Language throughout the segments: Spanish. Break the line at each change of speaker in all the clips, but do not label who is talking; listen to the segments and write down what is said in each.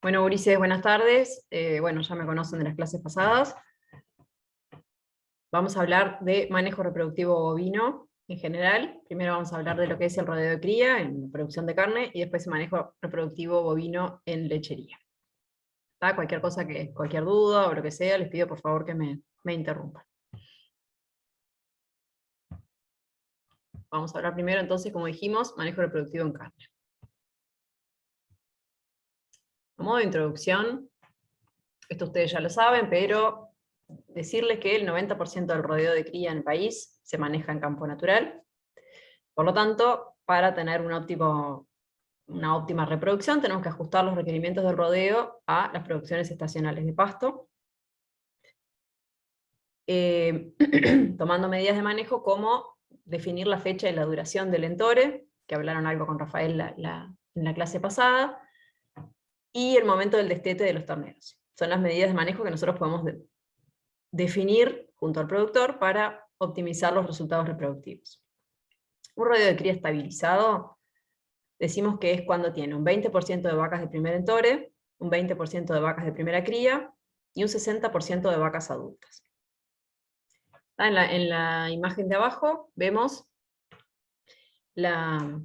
Bueno, Ulises, buenas tardes. Bueno, ya me conocen de las clases pasadas. Vamos a hablar de manejo reproductivo bovino en general. Primero vamos a hablar de lo que es el rodeo de cría en producción de carne, y después el manejo reproductivo bovino en lechería. ¿Está? Cualquier duda o lo que sea, les pido por favor que me interrumpan. Vamos a hablar primero entonces, como dijimos, manejo reproductivo en carne. A modo de introducción, esto ustedes ya lo saben, pero decirles que el 90% del rodeo de cría en el país se maneja en campo natural. Por lo tanto, para tener una óptima reproducción, tenemos que ajustar los requerimientos del rodeo a las producciones estacionales de pasto, tomando medidas de manejo como definir la fecha y la duración del entore, que hablaron algo con Rafael en la clase pasada, y el momento del destete de los terneros. Son las medidas de manejo que nosotros podemos definir junto al productor para optimizar los resultados reproductivos. Un rodeo de cría estabilizado, decimos que es cuando tiene un 20% de vacas de primer entore, un 20% de vacas de primera cría, y un 60% de vacas adultas. En la imagen de abajo vemos la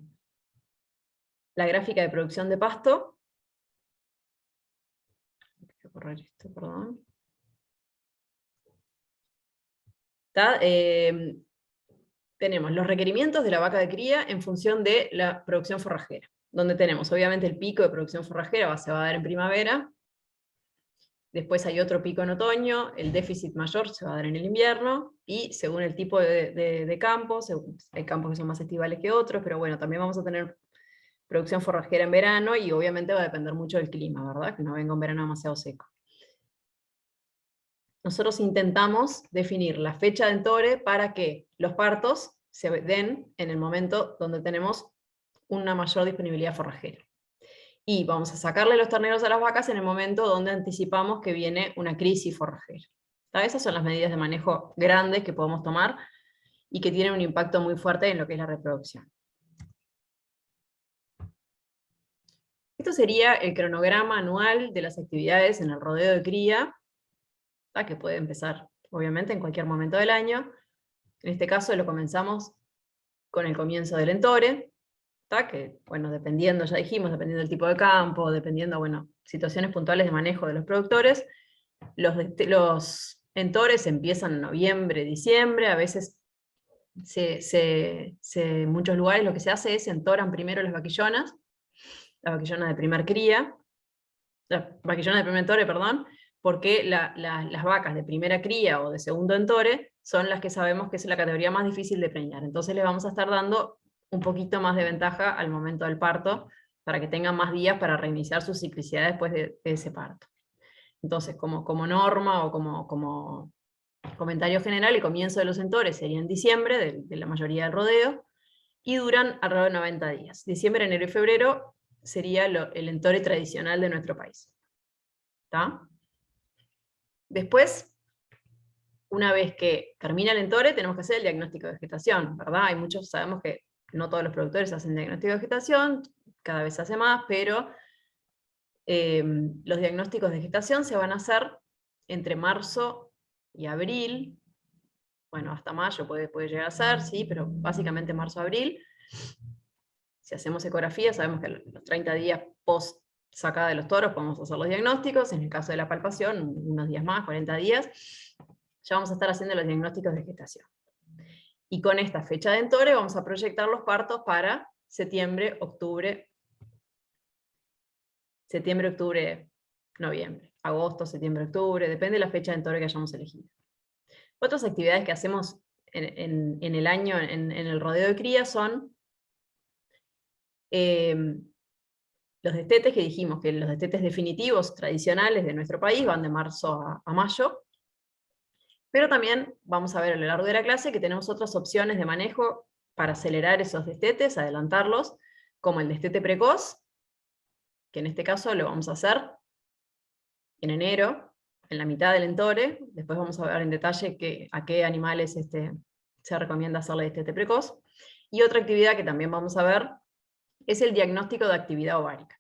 gráfica de producción de pasto. Voy a correr esto, perdón. Tenemos los requerimientos de la vaca de cría en función de la producción forrajera, donde tenemos obviamente el pico de producción forrajera se va a dar en primavera, después hay otro pico en otoño, el déficit mayor se va a dar en el invierno, y según el tipo de campos, hay campos que son más estivales que otros, pero bueno, también vamos a tener producción forrajera en verano, y obviamente va a depender mucho del clima, ¿verdad? Que no venga un verano demasiado seco. Nosotros intentamos definir la fecha de entore para que los partos se den en el momento donde tenemos una mayor disponibilidad forrajera. Y vamos a sacarle los terneros a las vacas en el momento donde anticipamos que viene una crisis forrajera. Esas son las medidas de manejo grandes que podemos tomar y que tienen un impacto muy fuerte en lo que es la reproducción. Esto sería el cronograma anual de las actividades en el rodeo de cría, que puede empezar obviamente en cualquier momento del año. En este caso lo comenzamos con el comienzo del entore, que, bueno, dependiendo, ya dijimos, dependiendo del tipo de campo, dependiendo, bueno, situaciones puntuales de manejo de los productores, los entores empiezan en noviembre, diciembre, a veces en muchos lugares lo que se hace es entoran primero las vaquillonas de primer cría, las vaquillonas de primer entore, perdón, porque las vacas de primera cría o de segundo entore son las que sabemos que es la categoría más difícil de preñar. Entonces les vamos a estar dando un poquito más de ventaja al momento del parto, para que tengan más días para reiniciar su ciclicidad después de ese parto. Entonces, como norma o como comentario general, el comienzo de los entores sería en diciembre, de la mayoría del rodeo, y duran alrededor de 90 días. Diciembre, enero y febrero sería el entore tradicional de nuestro país. ¿Está? Después, una vez que termina el entore, tenemos que hacer el diagnóstico de vegetación, ¿verdad? Sabemos que no todos los productores hacen diagnóstico de vegetación, cada vez se hace más, pero los diagnósticos de vegetación se van a hacer entre marzo y abril, bueno, hasta mayo puede llegar a ser, sí, pero básicamente marzo-abril. Si hacemos ecografía, sabemos que los 30 días post sacada de los toros podemos hacer los diagnósticos, en el caso de la palpación, unos días más, 40 días, ya vamos a estar haciendo los diagnósticos de gestación. Y con esta fecha de entore vamos a proyectar los partos para septiembre, octubre, noviembre, agosto, septiembre, octubre, depende de la fecha de entore que hayamos elegido. Otras actividades que hacemos en el año en el rodeo de cría son los destetes, que dijimos que los destetes definitivos tradicionales de nuestro país van de marzo a mayo, pero también vamos a ver a lo largo de la clase que tenemos otras opciones de manejo para acelerar esos destetes, adelantarlos, como el destete precoz, que en este caso lo vamos a hacer en enero, en la mitad del entore. Después vamos a ver en detalle a qué animales se recomienda hacerle destete precoz. Y otra actividad que también vamos a ver es el diagnóstico de actividad ovárica,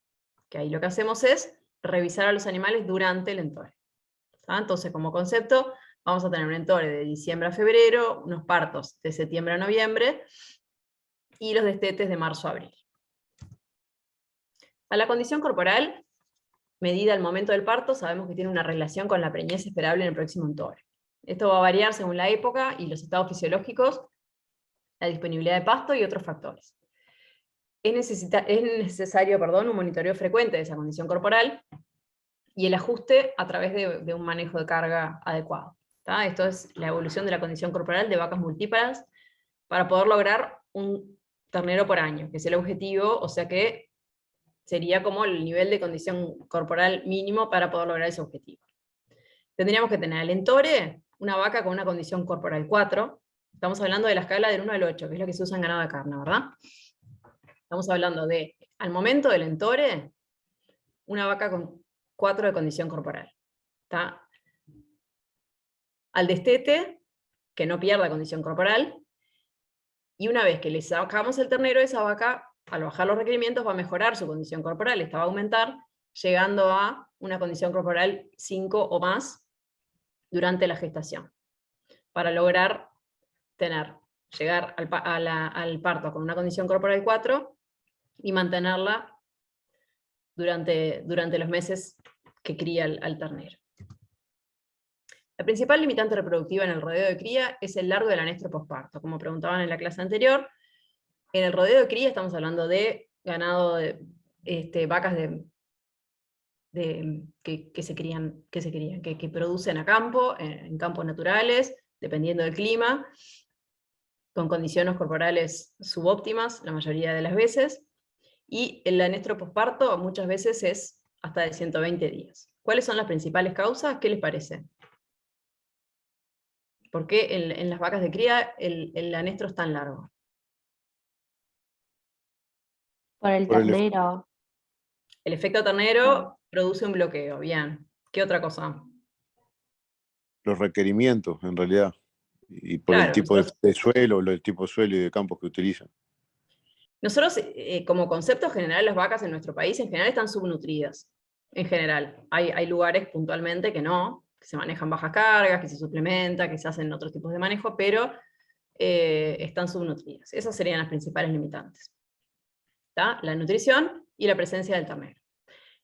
que ahí lo que hacemos es revisar a los animales durante el entore. Entonces, como concepto, vamos a tener un entore de diciembre a febrero, unos partos de septiembre a noviembre, y los destetes de marzo a abril. A la condición corporal, medida al momento del parto, sabemos que tiene una relación con la preñez esperable en el próximo entore. Esto va a variar según la época y los estados fisiológicos, la disponibilidad de pasto y otros factores. Es necesario un monitoreo frecuente de esa condición corporal y el ajuste a través de un manejo de carga adecuado. Esto es la evolución de la condición corporal de vacas multíparas para poder lograr un ternero por año, que es el objetivo, o sea que sería como el nivel de condición corporal mínimo para poder lograr ese objetivo. Tendríamos que tener al entore una vaca con una condición corporal 4, estamos hablando de la escala del 1 al 8, que es lo que se usa en ganado de carne, ¿verdad? Estamos hablando de, al momento del entore, una vaca con 4 de condición corporal. ¿Está? Al destete, que no pierda condición corporal, y una vez que le sacamos el ternero, esa vaca, al bajar los requerimientos, va a mejorar su condición corporal, esta va a aumentar, llegando a una condición corporal 5 o más durante la gestación, para lograr llegar al parto con una condición corporal 4 y mantenerla durante los meses que cría al ternero. La principal limitante reproductiva en el rodeo de cría es el largo del anestro posparto. Como preguntaban en la clase anterior, en el rodeo de cría estamos hablando de ganado de vacas que se crían, que producen a campo, en campos naturales, dependiendo del clima, con condiciones corporales subóptimas la mayoría de las veces, y el anestro posparto muchas veces es hasta de 120 días. ¿Cuáles son las principales causas? ¿Qué les parece? ¿Por qué en las vacas de cría el anestro es tan largo?
Por el
Por el
ternero.
El efecto ternero produce un bloqueo, bien. ¿Qué otra cosa?
los requerimientos, en realidad, y por el
Claro,
tipo de suelo, el tipo de suelo y de campos que utilizan.
nosotros como concepto general, las vacas en nuestro país en general están subnutridas. En general. Hay lugares puntualmente que no, que se manejan bajas cargas, que se suplementa, que se hacen otros tipos de manejo, pero están subnutridas. Esas serían las principales limitantes. ¿Está? La nutrición y la presencia del ternero.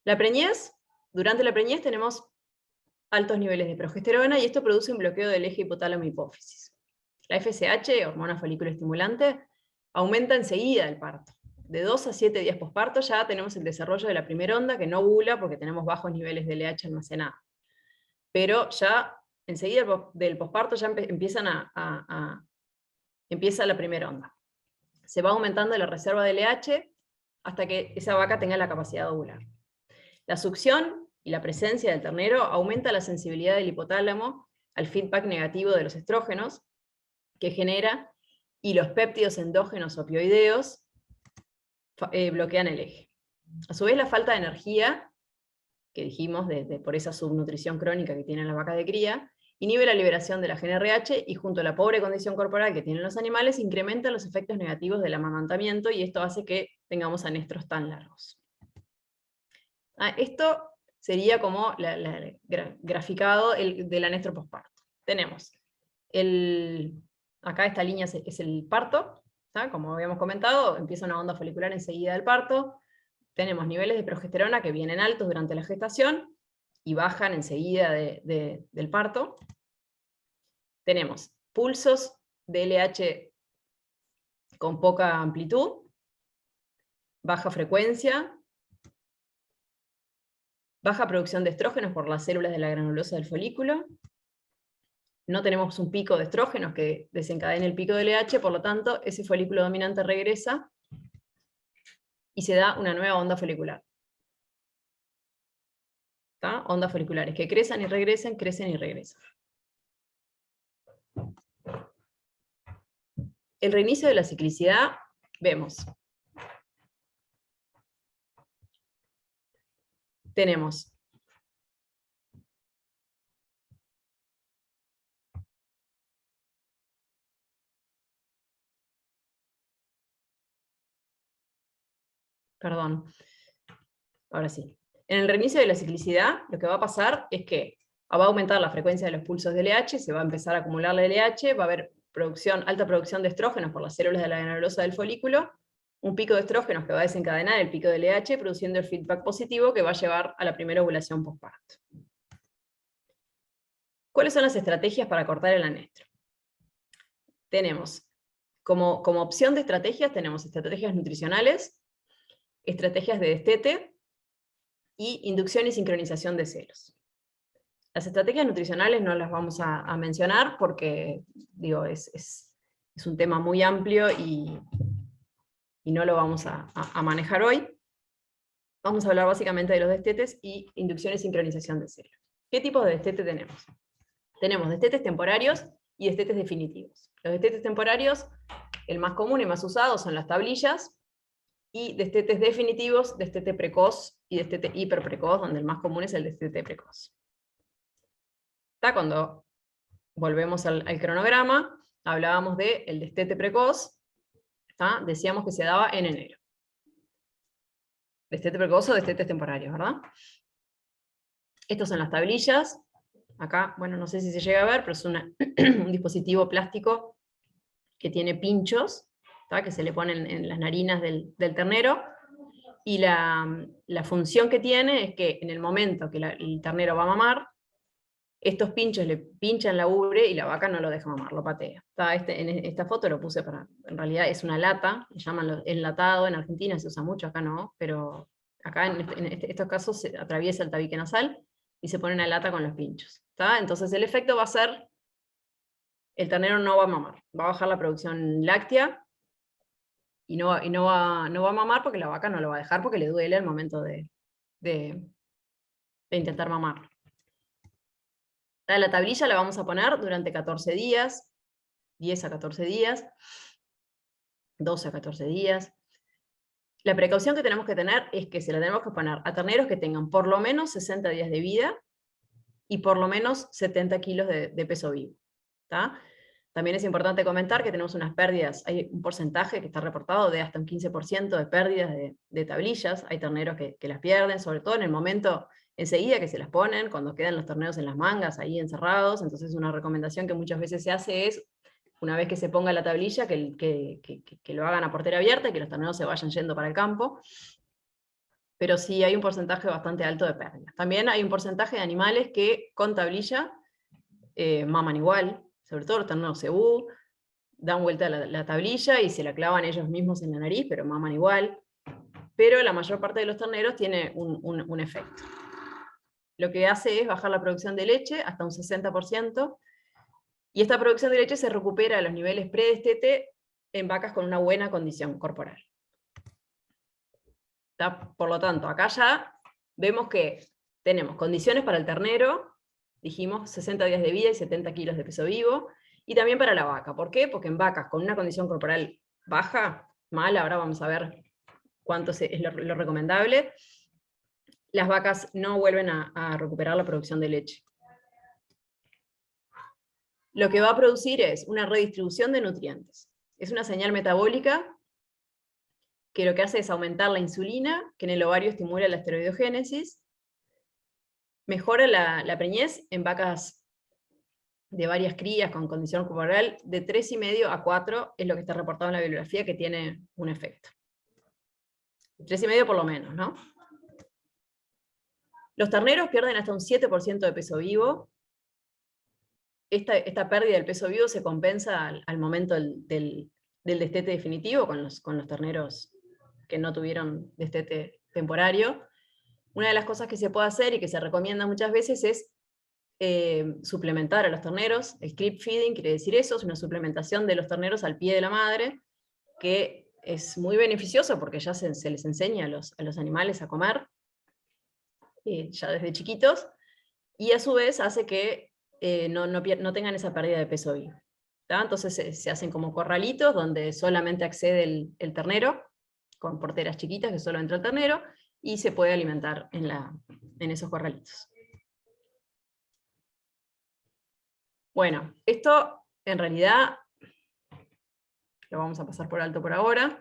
La preñez, durante la preñez tenemos altos niveles de progesterona y esto produce un bloqueo del eje hipotálamo-hipófisis. La FSH, hormona folículo estimulante, aumenta enseguida el parto. De 2 a 7 días posparto ya tenemos el desarrollo de la primera onda que no ovula porque tenemos bajos niveles de LH almacenado. Pero ya enseguida del posparto ya empieza la primera onda. Se va aumentando la reserva de LH hasta que esa vaca tenga la capacidad de ovular. La succión y la presencia del ternero aumenta la sensibilidad del hipotálamo al feedback negativo de los estrógenos que genera, y los péptidos endógenos opioideos bloquean el eje. A su vez, la falta de energía, que dijimos por esa subnutrición crónica que tienen las vacas de cría, inhibe la liberación de la GnRH y junto a la pobre condición corporal que tienen los animales, incrementa los efectos negativos del amamantamiento y esto hace que tengamos anestros tan largos. Esto sería como graficado del anestro posparto. Tenemos acá esta línea es el parto, como habíamos comentado, empieza una onda folicular enseguida del parto, tenemos niveles de progesterona que vienen altos durante la gestación y bajan enseguida del parto. Tenemos pulsos de LH con poca amplitud, baja frecuencia, baja producción de estrógenos por las células de la granulosa del folículo. No tenemos un pico de estrógenos que desencadene el pico de LH, por lo tanto, ese folículo dominante regresa y se da una nueva onda folicular. ¿Está? Ondas foliculares que crecen y regresan, crecen y regresan. El reinicio de la ciclicidad, vemos. Tenemos perdón, ahora sí. En el reinicio de la ciclicidad, lo que va a pasar es que va a aumentar la frecuencia de los pulsos de LH, se va a empezar a acumular la LH, va a haber alta producción de estrógenos por las células de la granulosa del folículo, un pico de estrógenos que va a desencadenar el pico de LH, produciendo el feedback positivo que va a llevar a la primera ovulación postparto. ¿Cuáles son las estrategias para cortar el anestro? Tenemos, como opción de estrategias, tenemos estrategias nutricionales, estrategias de destete y inducción y sincronización de celos. Las estrategias nutricionales no las vamos a mencionar porque digo, es un tema muy amplio y no lo vamos a manejar hoy. Vamos a hablar básicamente de los destetes y inducción y sincronización de celos. ¿Qué tipos de destete tenemos? Tenemos destetes temporarios y destetes definitivos. Los destetes temporarios, el más común y más usado son las tablillas, y destetes definitivos, destete precoz y destete hiperprecoz, donde el más común es el destete precoz. Cuando volvemos al cronograma, hablábamos del destete precoz, decíamos que se daba en enero. Destete precoz o destetes temporarios, ¿verdad? Estas son las tablillas. Acá, bueno, no sé si se llega a ver, pero es un dispositivo plástico que tiene pinchos, que se le ponen en las narinas del ternero, y la función que tiene es que en el momento que el ternero va a mamar, estos pinchos le pinchan la ubre y la vaca no lo deja mamar, lo patea. En esta foto lo puse en realidad es una lata, le llaman enlatado, en Argentina se usa mucho, acá no, pero acá en estos casos se atraviesa el tabique nasal y se pone una lata con los pinchos. Entonces el efecto va a ser, el ternero no va a mamar, va a bajar la producción láctea, y no va a mamar porque la vaca no lo va a dejar porque le duele al momento de intentar mamar. La tablilla la vamos a poner durante 14 días, 10 a 14 días, 12 a 14 días. La precaución que tenemos que tener es que se la tenemos que poner a terneros que tengan por lo menos 60 días de vida y por lo menos 70 kilos de peso vivo. También es importante comentar que tenemos unas pérdidas, hay un porcentaje que está reportado de hasta un 15% de pérdidas de tablillas, hay terneros que las pierden, sobre todo en el momento enseguida que se las ponen, cuando quedan los terneros en las mangas, ahí encerrados. Entonces una recomendación que muchas veces se hace es, una vez que se ponga la tablilla, que lo hagan a portera abierta y que los terneros se vayan yendo para el campo. Pero sí hay un porcentaje bastante alto de pérdidas. También hay un porcentaje de animales que con tablilla maman igual, sobre todo los terneros cebú, dan vuelta la tablilla y se la clavan ellos mismos en la nariz, pero maman igual. Pero la mayor parte de los terneros tiene un efecto. Lo que hace es bajar la producción de leche hasta un 60%, y esta producción de leche se recupera a los niveles predestete en vacas con una buena condición corporal. Por lo tanto, acá ya vemos que tenemos condiciones para el ternero, dijimos 60 días de vida y 70 kilos de peso vivo, y también para la vaca. ¿Por qué? Porque en vacas con una condición corporal baja, mala, ahora vamos a ver cuánto es lo recomendable, las vacas no vuelven a recuperar la producción de leche. Lo que va a producir es una redistribución de nutrientes. Es una señal metabólica que lo que hace es aumentar la insulina, que en el ovario estimula la esteroidogénesis, mejora la preñez en vacas de varias crías con condición corporal, de 3,5 a 4 es lo que está reportado en la bibliografía que tiene un efecto. 3,5 por lo menos, ¿no? Los terneros pierden hasta un 7% de peso vivo. Esta pérdida del peso vivo se compensa al momento del destete definitivo con los terneros que no tuvieron destete temporario. Una de las cosas que se puede hacer y que se recomienda muchas veces es suplementar a los terneros. El creep feeding quiere decir eso, es una suplementación de los terneros al pie de la madre, que es muy beneficioso porque ya se les enseña a los animales a comer, ya desde chiquitos, y a su vez hace que no tengan esa pérdida de peso vivo. Entonces se hacen como corralitos donde solamente accede el ternero, con porteras chiquitas que solo entra el ternero, y se puede alimentar en esos corralitos. Bueno, esto en realidad lo vamos a pasar por alto por ahora.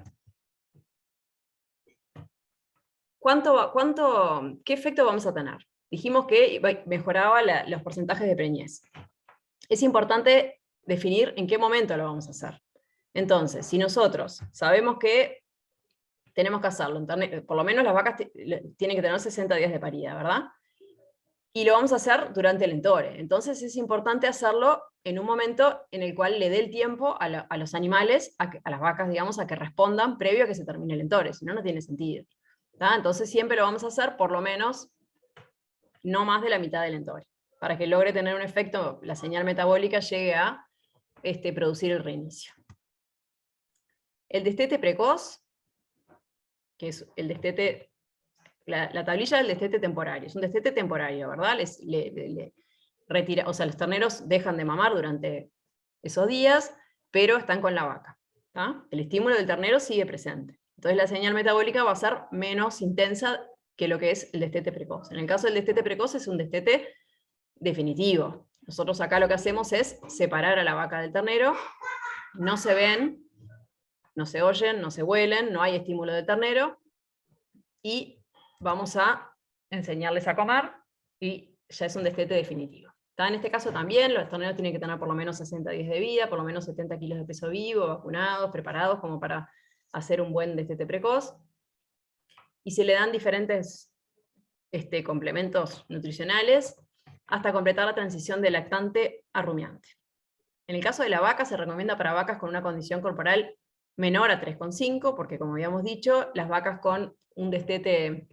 ¿Qué efecto vamos a tener? Dijimos que mejoraba los porcentajes de preñez. Es importante definir en qué momento lo vamos a hacer. Entonces, si nosotros sabemos que tenemos que hacerlo, por lo menos las vacas tienen que tener 60 días de parida, ¿verdad? Y lo vamos a hacer durante el entore. Entonces es importante hacerlo en un momento en el cual le dé el tiempo a los animales, a las vacas, digamos, a que respondan previo a que se termine el entore, si no, no tiene sentido. ¿Tá? Entonces siempre lo vamos a hacer por lo menos no más de la mitad del entore, para que logre tener un efecto, la señal metabólica llegue a producir el reinicio. El destete precoz, que es el destete, la tablilla del destete temporario, es un destete temporario, ¿verdad? Retira, o sea, los terneros dejan de mamar durante esos días, pero están con la vaca. ¿Tá? El estímulo del ternero sigue presente. Entonces la señal metabólica va a ser menos intensa que lo que es el destete precoz. En el caso del destete precoz es un destete definitivo. Nosotros acá lo que hacemos es separar a la vaca del ternero, no se ven, no se oyen, no se huelen, no hay estímulo de ternero, y vamos a enseñarles a comer, y ya es un destete definitivo. En este caso también los terneros tienen que tener por lo menos 60 días de vida, por lo menos 70 kilos de peso vivo, vacunados, preparados como para hacer un buen destete precoz, y se le dan diferentes complementos nutricionales hasta completar la transición de lactante a rumiante. En el caso de la vaca se recomienda para vacas con una condición corporal menor a 3,5, porque como habíamos dicho, las vacas con un destete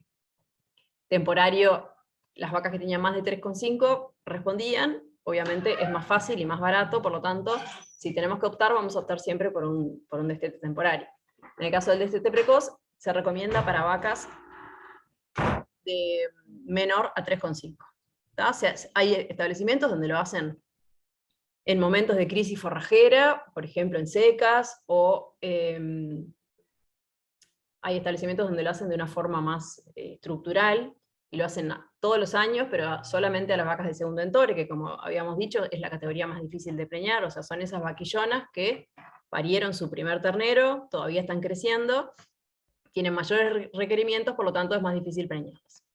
temporario, las vacas que tenían más de 3,5 respondían, obviamente es más fácil y más barato, por lo tanto, si tenemos que optar, vamos a optar siempre por un destete temporario. En el caso del destete precoz, se recomienda para vacas de menor a 3,5. O sea, hay establecimientos donde lo hacen en momentos de crisis forrajera, por ejemplo en secas, o hay establecimientos donde lo hacen de una forma más estructural, y lo hacen todos los años, pero solamente a las vacas de segundo entore, que como habíamos dicho, es la categoría más difícil de preñar, o sea, son esas vaquillonas que parieron su primer ternero, todavía están creciendo, tienen mayores requerimientos, por lo tanto es más difícil preñarlas.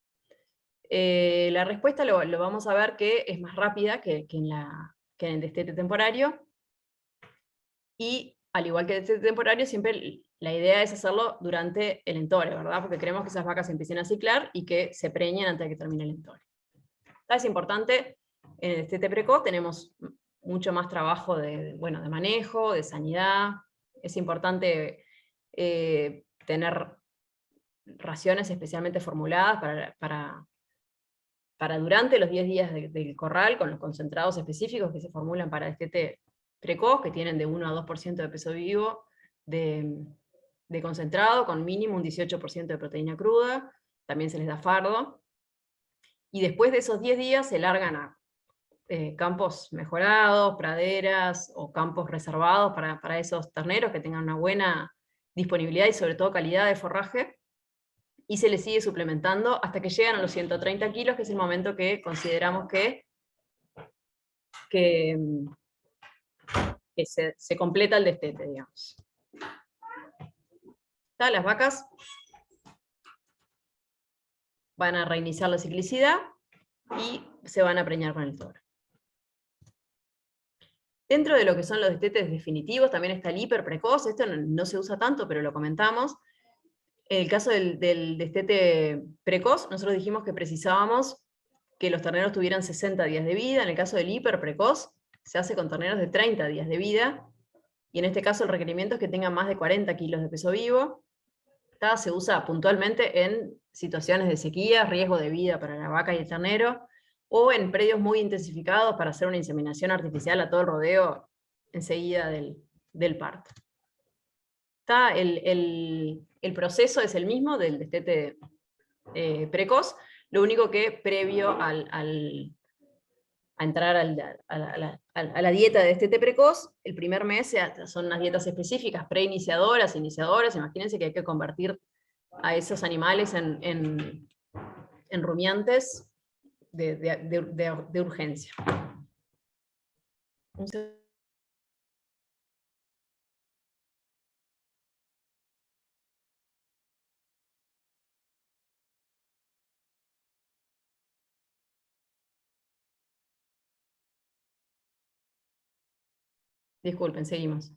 La respuesta lo vamos a ver que es más rápida que en el destete temporario, y al igual que el destete temporario, siempre la idea es hacerlo durante el entore, ¿verdad? Porque queremos que esas vacas empiecen a ciclar y que se preñen antes de que termine el entore. Es importante, en el destete precoz tenemos mucho más trabajo de manejo, de sanidad. Es importante tener raciones especialmente formuladas para durante los 10 días del corral, con los concentrados específicos que se formulan para destete precoz, que tienen de 1 a 2% de peso vivo de concentrado, con mínimo un 18% de proteína cruda, también se les da fardo, y después de esos 10 días se largan a campos mejorados, praderas o campos reservados para esos terneros que tengan una buena disponibilidad y sobre todo calidad de forraje, y se les sigue suplementando hasta que llegan a los 130 kilos, que es el momento que consideramos que se completa el destete, digamos. Las vacas van a reiniciar la ciclicidad y se van a preñar con el toro. Dentro de lo que son los destetes definitivos también está el hiperprecoz. Esto no se usa tanto, pero lo comentamos. En el caso del destete precoz, nosotros dijimos que precisábamos que los terneros tuvieran 60 días de vida. En el caso del hiperprecoz, se hace con terneros de 30 días de vida, y en este caso el requerimiento es que tengan más de 40 kilos de peso vivo. Se usa puntualmente en situaciones de sequía, riesgo de vida para la vaca y el ternero, o en predios muy intensificados para hacer una inseminación artificial a todo el rodeo enseguida del parto. El proceso es el mismo del destete precoz, lo único que previo a entrar a la dieta de destete precoz, el primer mes son unas dietas específicas, preiniciadoras, iniciadoras. Imagínense que hay que convertir a esos animales en rumiantes de urgencia. Disculpen, seguimos.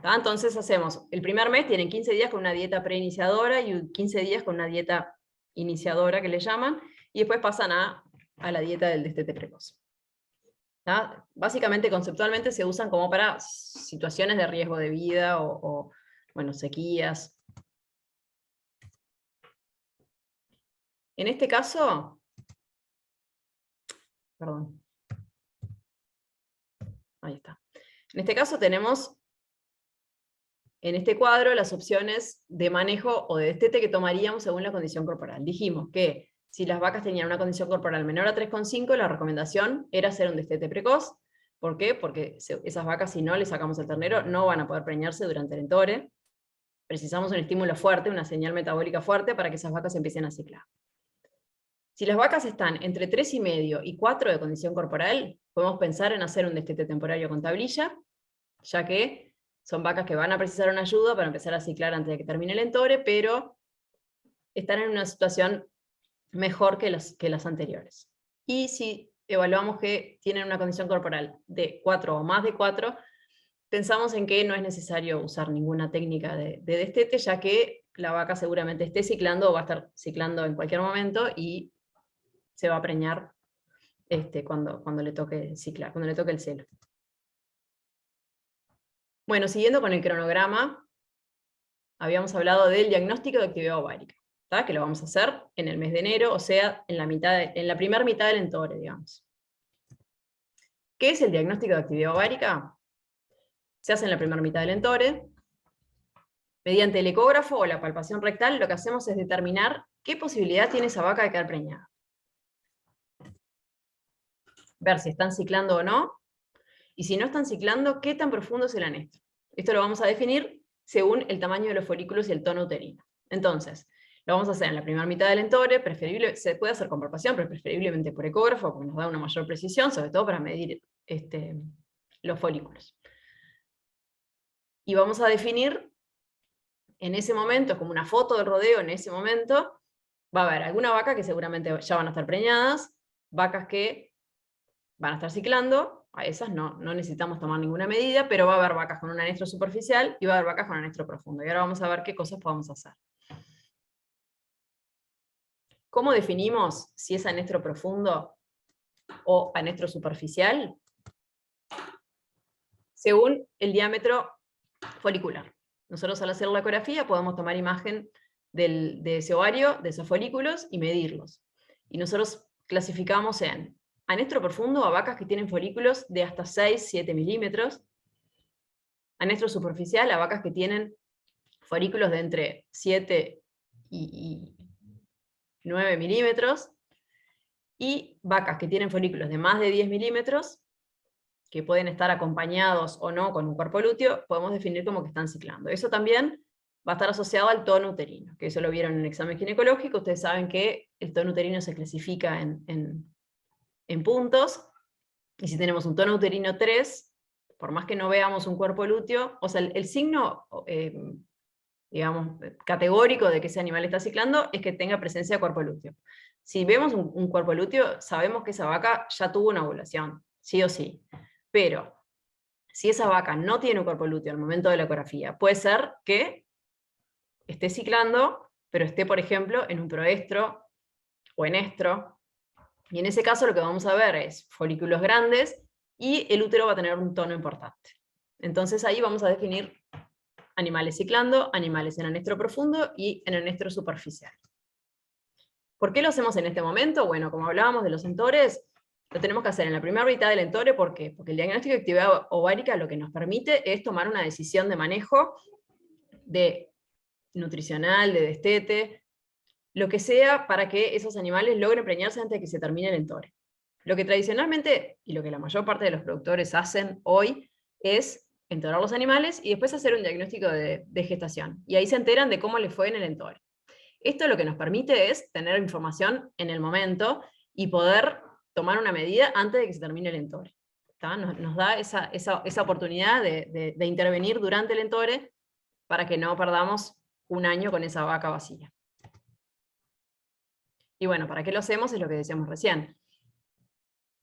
Entonces hacemos, el primer mes tienen 15 días con una dieta preiniciadora y 15 días con una dieta iniciadora que le llaman, y después pasan a la dieta del destete precoz. Básicamente, conceptualmente, se usan como para situaciones de riesgo de vida o bueno, sequías. En este caso, perdón. Ahí está. En este caso tenemos en este cuadro las opciones de manejo o de destete que tomaríamos según la condición corporal. Dijimos que si las vacas tenían una condición corporal menor a 3,5, la recomendación era hacer un destete precoz. ¿Por qué? Porque esas vacas, si no le sacamos el ternero, no van a poder preñarse durante el entore. Precisamos un estímulo fuerte, una señal metabólica fuerte, para que esas vacas empiecen a ciclar. Si las vacas están entre 3,5 y 4 de condición corporal, podemos pensar en hacer un destete temporario con tablilla, ya que son vacas que van a precisar una ayuda para empezar a ciclar antes de que termine el entore, pero están en una situación mejor que las anteriores. Y si evaluamos que tienen una condición corporal de 4 o más de 4, pensamos en que no es necesario usar ninguna técnica de destete, ya que la vaca seguramente esté ciclando o va a estar ciclando en cualquier momento y se va a preñar cuando le toque ciclar, cuando le toque el celo. Bueno, siguiendo con el cronograma, habíamos hablado del diagnóstico de actividad ovárica, que lo vamos a hacer en el mes de enero, o sea, en la primera mitad del entore, digamos. ¿Qué es el diagnóstico de actividad ovárica? Se hace en la primera mitad del entore. Mediante el ecógrafo o la palpación rectal, lo que hacemos es determinar qué posibilidad tiene esa vaca de quedar preñada. Ver si están ciclando o no, y si no están ciclando, qué tan profundo es el anestro. Esto lo vamos a definir según el tamaño de los folículos y el tono uterino. Entonces, lo vamos a hacer en la primera mitad del entore, se puede hacer con palpación, pero preferiblemente por ecógrafo, porque nos da una mayor precisión, sobre todo para medir los folículos. Y vamos a definir en ese momento, como una foto del rodeo en ese momento, va a haber alguna vaca que seguramente ya van a estar preñadas, vacas que van a estar ciclando, a esas no necesitamos tomar ninguna medida, pero va a haber vacas con un anestro superficial y va a haber vacas con anestro profundo. Y ahora vamos a ver qué cosas podemos hacer. ¿Cómo definimos si es anestro profundo o anestro superficial? Según el diámetro folicular. Nosotros al hacer la ecografía podemos tomar imagen de ese ovario, de esos folículos, y medirlos. Y nosotros clasificamos en anestro profundo a vacas que tienen folículos de hasta 6-7 milímetros, anestro superficial a vacas que tienen folículos de entre 7 y 9 milímetros, y vacas que tienen folículos de más de 10 milímetros, que pueden estar acompañados o no con un cuerpo lúteo, podemos definir como que están ciclando. Eso también va a estar asociado al tono uterino, que eso lo vieron en el examen ginecológico. Ustedes saben que el tono uterino se clasifica en puntos, y si tenemos un tono uterino 3, por más que no veamos un cuerpo lúteo, o sea, el signo digamos, categórico de que ese animal está ciclando es que tenga presencia de cuerpo lúteo. Si vemos un cuerpo lúteo, sabemos que esa vaca ya tuvo una ovulación, sí o sí. Pero si esa vaca no tiene un cuerpo lúteo al momento de la ecografía, puede ser que esté ciclando, pero esté, por ejemplo, en un proestro o en estro. Y en ese caso lo que vamos a ver es folículos grandes y el útero va a tener un tono importante. Entonces ahí vamos a definir animales ciclando, animales en anestro profundo y en anestro superficial. ¿Por qué lo hacemos en este momento? Bueno, como hablábamos de los entores, lo tenemos que hacer en la primera mitad del entore. ¿Por qué? Porque el diagnóstico de actividad ovárica lo que nos permite es tomar una decisión de manejo nutricional, de destete, lo que sea, para que esos animales logren preñarse antes de que se termine el entore. Lo que tradicionalmente, y lo que la mayor parte de los productores hacen hoy, es entorar los animales y después hacer un diagnóstico de gestación. Y ahí se enteran de cómo les fue en el entore. Esto lo que nos permite es tener información en el momento y poder tomar una medida antes de que se termine el entore. Nos da esa oportunidad de intervenir durante el entore para que no perdamos un año con esa vaca vacía. Y bueno, ¿para qué lo hacemos? Es lo que decíamos recién.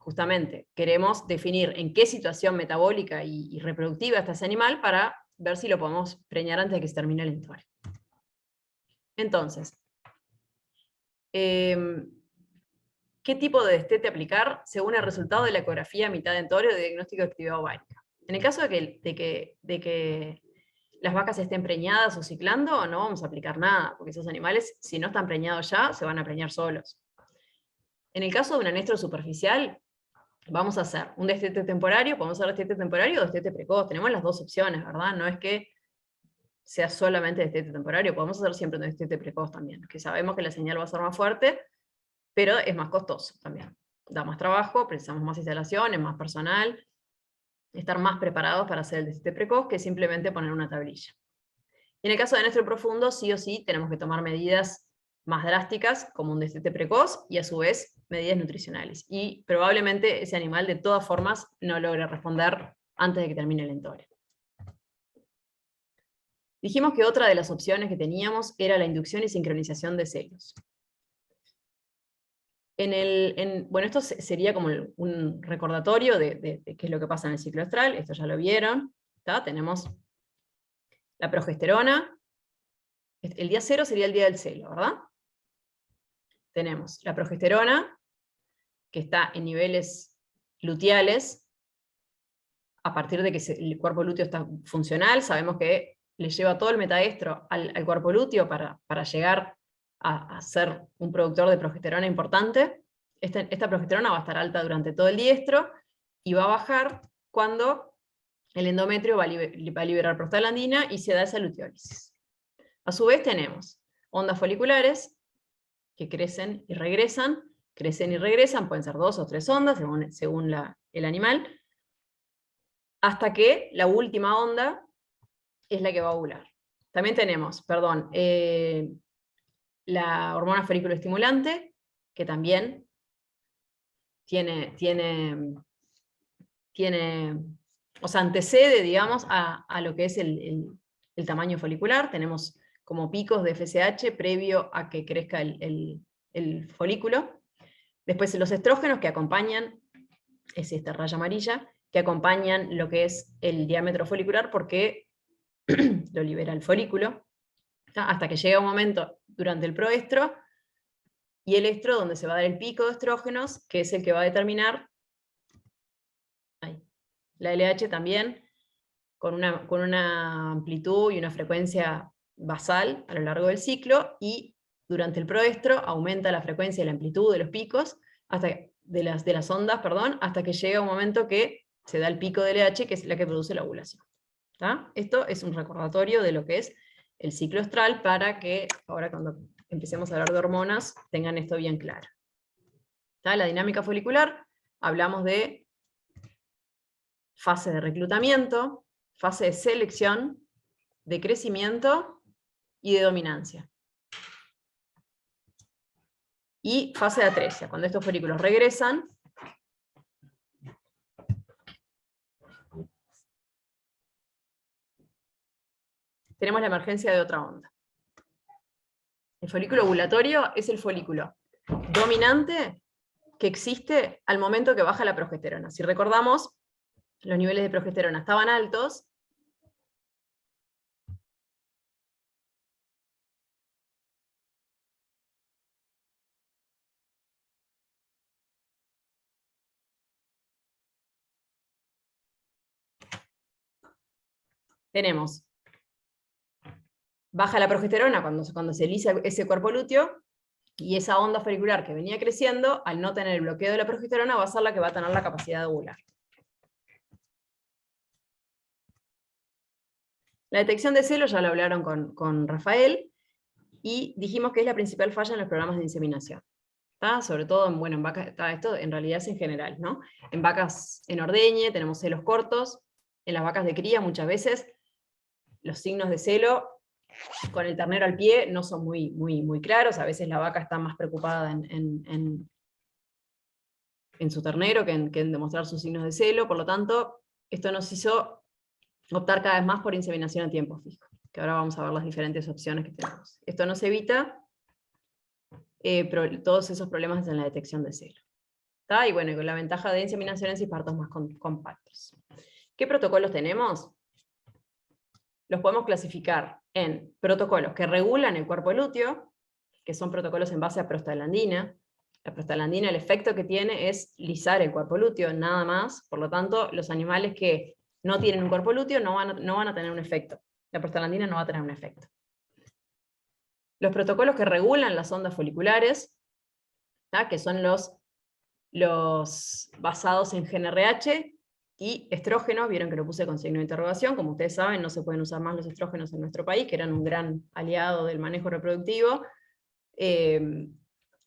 justamente queremos definir en qué situación metabólica y reproductiva está ese animal para ver si lo podemos preñar antes de que se termine el entuario. Entonces, ¿qué tipo de destete aplicar según el resultado de la ecografía a mitad de entuario de diagnóstico de actividad ovárica? En el caso de que las vacas estén preñadas o ciclando, no vamos a aplicar nada, porque esos animales, si no están preñados ya, se van a preñar solos. En el caso de un anestro superficial, vamos a hacer un destete temporario, podemos hacer destete temporario o destete precoz, tenemos las dos opciones, ¿verdad? No es que sea solamente destete temporario, podemos hacer siempre un destete precoz también, que sabemos que la señal va a ser más fuerte, pero es más costoso también. Da más trabajo, precisamos más instalaciones, más personal, estar más preparados para hacer el destete precoz que simplemente poner una tablilla. Y en el caso de anestro profundo, sí o sí tenemos que tomar medidas más drásticas, como un destete precoz, y a su vez medidas nutricionales. Y probablemente ese animal de todas formas no logre responder antes de que termine el entuario. Dijimos que otra de las opciones que teníamos era la inducción y sincronización de celos. Bueno, esto sería como un recordatorio de qué es lo que pasa en el ciclo estral, esto ya lo vieron. ¿Está? Tenemos la progesterona, el día 0 sería el día del celo, ¿verdad? Tenemos la progesterona, que está en niveles luteales, a partir de que el cuerpo lúteo está funcional, sabemos que le lleva todo el metaestro al cuerpo lúteo para llegar a ser un productor de progesterona importante. Esta progesterona va a estar alta durante todo el diestro y va a bajar cuando el endometrio va a liberar prostaglandina y se da esa luteólisis. A su vez tenemos ondas foliculares que crecen y regresan, pueden ser 2 o 3 ondas según el animal, hasta que la última onda es la que va a ovular. También tenemos, la hormona foliculoestimulante, que también o sea, antecede, digamos, a lo que es el tamaño folicular. Tenemos como picos de FSH previo a que crezca el folículo. Después los estrógenos que acompañan, es esta raya amarilla, que acompañan lo que es el diámetro folicular porque lo libera el folículo, hasta que llega un momento durante el proestro y el estro donde se va a dar el pico de estrógenos, que es el que va a determinar la LH también, con una amplitud y una frecuencia basal a lo largo del ciclo, y durante el proestro aumenta la frecuencia y la amplitud de los picos, de las ondas, hasta que llega un momento que se da el pico de LH, que es la que produce la ovulación. ¿Tá? Esto es un recordatorio de lo que es el ciclo estral, para que ahora cuando empecemos a hablar de hormonas tengan esto bien claro. ¿Tá? La dinámica folicular, hablamos de fase de reclutamiento, fase de selección, de crecimiento y de dominancia. Y fase de atresia, cuando estos folículos regresan, tenemos la emergencia de otra onda. El folículo ovulatorio es el folículo dominante que existe al momento que baja la progesterona. Si recordamos, los niveles de progesterona estaban altos, tenemos baja la progesterona cuando se elisa ese cuerpo lúteo, y esa onda folicular que venía creciendo, al no tener el bloqueo de la progesterona, va a ser la que va a tener la capacidad de ovular. La detección de celos ya lo hablaron con Rafael, y dijimos que es la principal falla en los programas de inseminación. ¿Tá? Sobre todo en vacas, esto en realidad es en general, ¿no? En vacas en ordeñe tenemos celos cortos, en las vacas de cría muchas veces los signos de celo con el ternero al pie no son muy claros, a veces la vaca está más preocupada en su ternero que en demostrar sus signos de celo, por lo tanto, esto nos hizo optar cada vez más por inseminación a tiempo fijo, que ahora vamos a ver las diferentes opciones que tenemos. Esto nos evita todos esos problemas en la detección de celo. ¿Está? Y bueno, y con la ventaja de inseminaciones y partos más compactos. ¿Qué protocolos tenemos? Los podemos clasificar en protocolos que regulan el cuerpo lúteo, que son protocolos en base a prostaglandina. La prostaglandina, el efecto que tiene es lisar el cuerpo lúteo, nada más. Por lo tanto, los animales que no tienen un cuerpo lúteo no van a tener un efecto. La prostaglandina no va a tener un efecto. Los protocolos que regulan las ondas foliculares, ¿tá? Que son los basados en GnRH y estrógenos, vieron que lo puse con signo de interrogación, como ustedes saben no se pueden usar más los estrógenos en nuestro país, que eran un gran aliado del manejo reproductivo,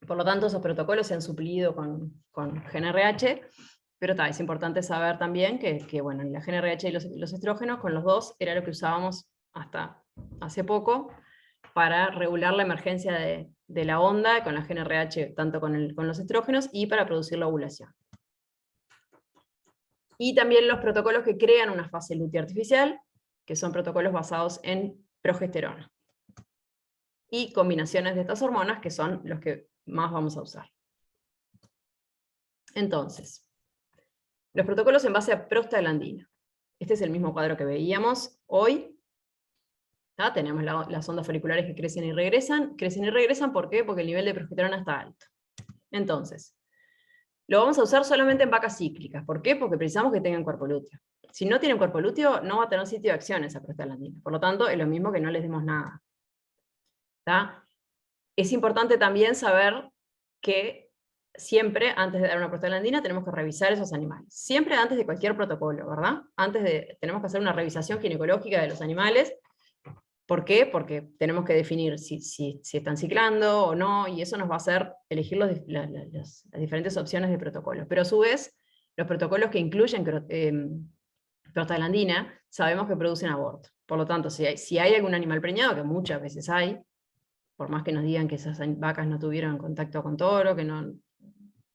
por lo tanto esos protocolos se han suplido con GnRH, pero es importante saber también que bueno, la GnRH y los estrógenos, con los dos, era lo que usábamos hasta hace poco, para regular la emergencia de la onda con la GnRH, tanto con los estrógenos, y para producir la ovulación. Y también los protocolos que crean una fase lútea artificial, que son protocolos basados en progesterona. Y combinaciones de estas hormonas, que son los que más vamos a usar. Entonces, los protocolos en base a prostaglandina. Este es el mismo cuadro que veíamos hoy. Tenemos las ondas foliculares que crecen y regresan. Crecen y regresan, ¿por qué? Porque el nivel de progesterona está alto. Entonces, lo vamos a usar solamente en vacas cíclicas. ¿Por qué? Porque precisamos que tengan cuerpo lúteo. Si no tienen cuerpo lúteo, no va a tener sitio de acción esa prostaglandina. Por lo tanto, es lo mismo que no les demos nada. ¿Tá? Es importante también saber que siempre, antes de dar una prostaglandina, tenemos que revisar esos animales. Siempre antes de cualquier protocolo, ¿verdad? Tenemos que hacer una revisación ginecológica de los animales. ¿Por qué? Porque tenemos que definir si están ciclando o no, y eso nos va a hacer elegir las diferentes opciones de protocolos. Pero a su vez, los protocolos que incluyen prostaglandina, sabemos que producen aborto. Por lo tanto, si hay algún animal preñado, que muchas veces hay, por más que nos digan que esas vacas no tuvieron contacto con toro, que no,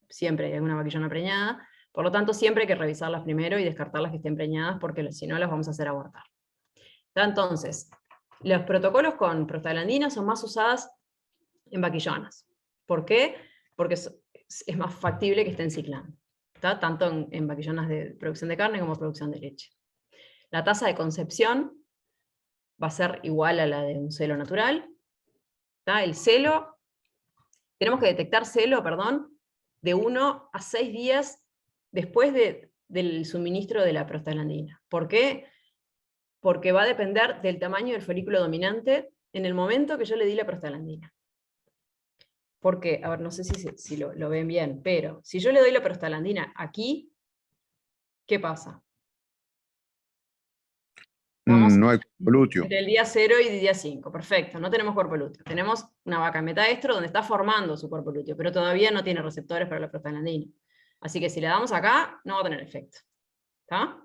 siempre hay alguna vaquillona preñada, por lo tanto siempre hay que revisarlas primero y descartar las que estén preñadas, porque si no las vamos a hacer abortar. Entonces, los protocolos con prostaglandina son más usadas en vaquillonas. ¿Por qué? Porque es más factible que estén ciclando, tanto en vaquillonas de producción de carne como producción de leche. La tasa de concepción va a ser igual a la de un celo natural. El celo, tenemos que detectar celo, de 1 a 6 días después del suministro de la prostaglandina. ¿Por qué? Porque va a depender del tamaño del folículo dominante en el momento que yo le di la prostaglandina. Porque, a ver, no sé si lo ven bien, pero si yo le doy la prostaglandina aquí, ¿qué pasa?
No hay cuerpo lúteo.
Entre el día 0 y el día 5, perfecto, no tenemos cuerpo lúteo. Tenemos una vaca en metaestro donde está formando su cuerpo lúteo, pero todavía no tiene receptores para la prostaglandina. Así que si le damos acá, no va a tener efecto. ¿Está?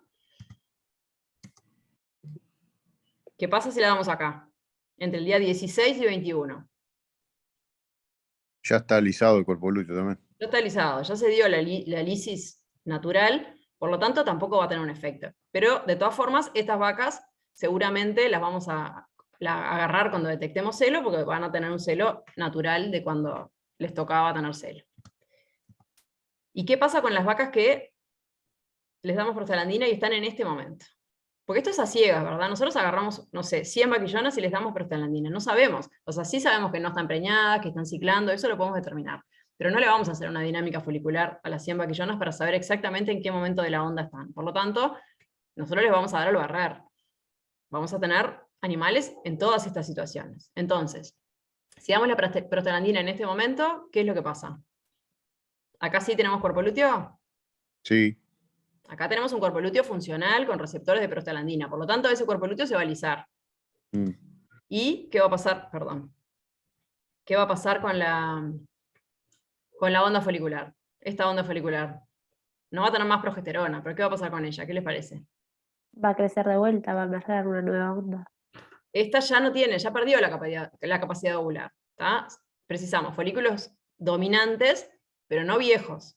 ¿Qué pasa si le damos acá? Entre el día 16 y 21.
Ya está alisado el cuerpo lúteo también.
Ya está alisado, ya se dio la lisis natural, por lo tanto tampoco va a tener un efecto. Pero de todas formas, estas vacas seguramente las vamos a agarrar cuando detectemos celo, porque van a tener un celo natural de cuando les tocaba tener celo. ¿Y qué pasa con las vacas que les damos prostaglandina y están en este momento? Porque esto es a ciegas, ¿verdad? Nosotros agarramos, no sé, 100 vaquillonas y les damos prostaglandina. No sabemos. O sea, sí sabemos que no están preñadas, que están ciclando, eso lo podemos determinar. Pero no le vamos a hacer una dinámica folicular a las 100 vaquillonas para saber exactamente en qué momento de la onda están. Por lo tanto, nosotros les vamos a dar al barrer. Vamos a tener animales en todas estas situaciones. Entonces, si damos la prostaglandina en este momento, ¿qué es lo que pasa? ¿Acá sí tenemos cuerpo lúteo?
Sí.
Acá tenemos un cuerpo lúteo funcional con receptores de prostaglandina. Por lo tanto, ese cuerpo lúteo se va a alisar. ¿Y qué va a pasar? Perdón. ¿Qué va a pasar con la onda folicular? Esta onda folicular. No va a tener más progesterona, pero ¿qué va a pasar con ella? ¿Qué les parece?
Va a crecer de vuelta, va a emerger una nueva onda.
Esta ya no tiene, ya perdió la capacidad ovular. Precisamos folículos dominantes, pero no viejos.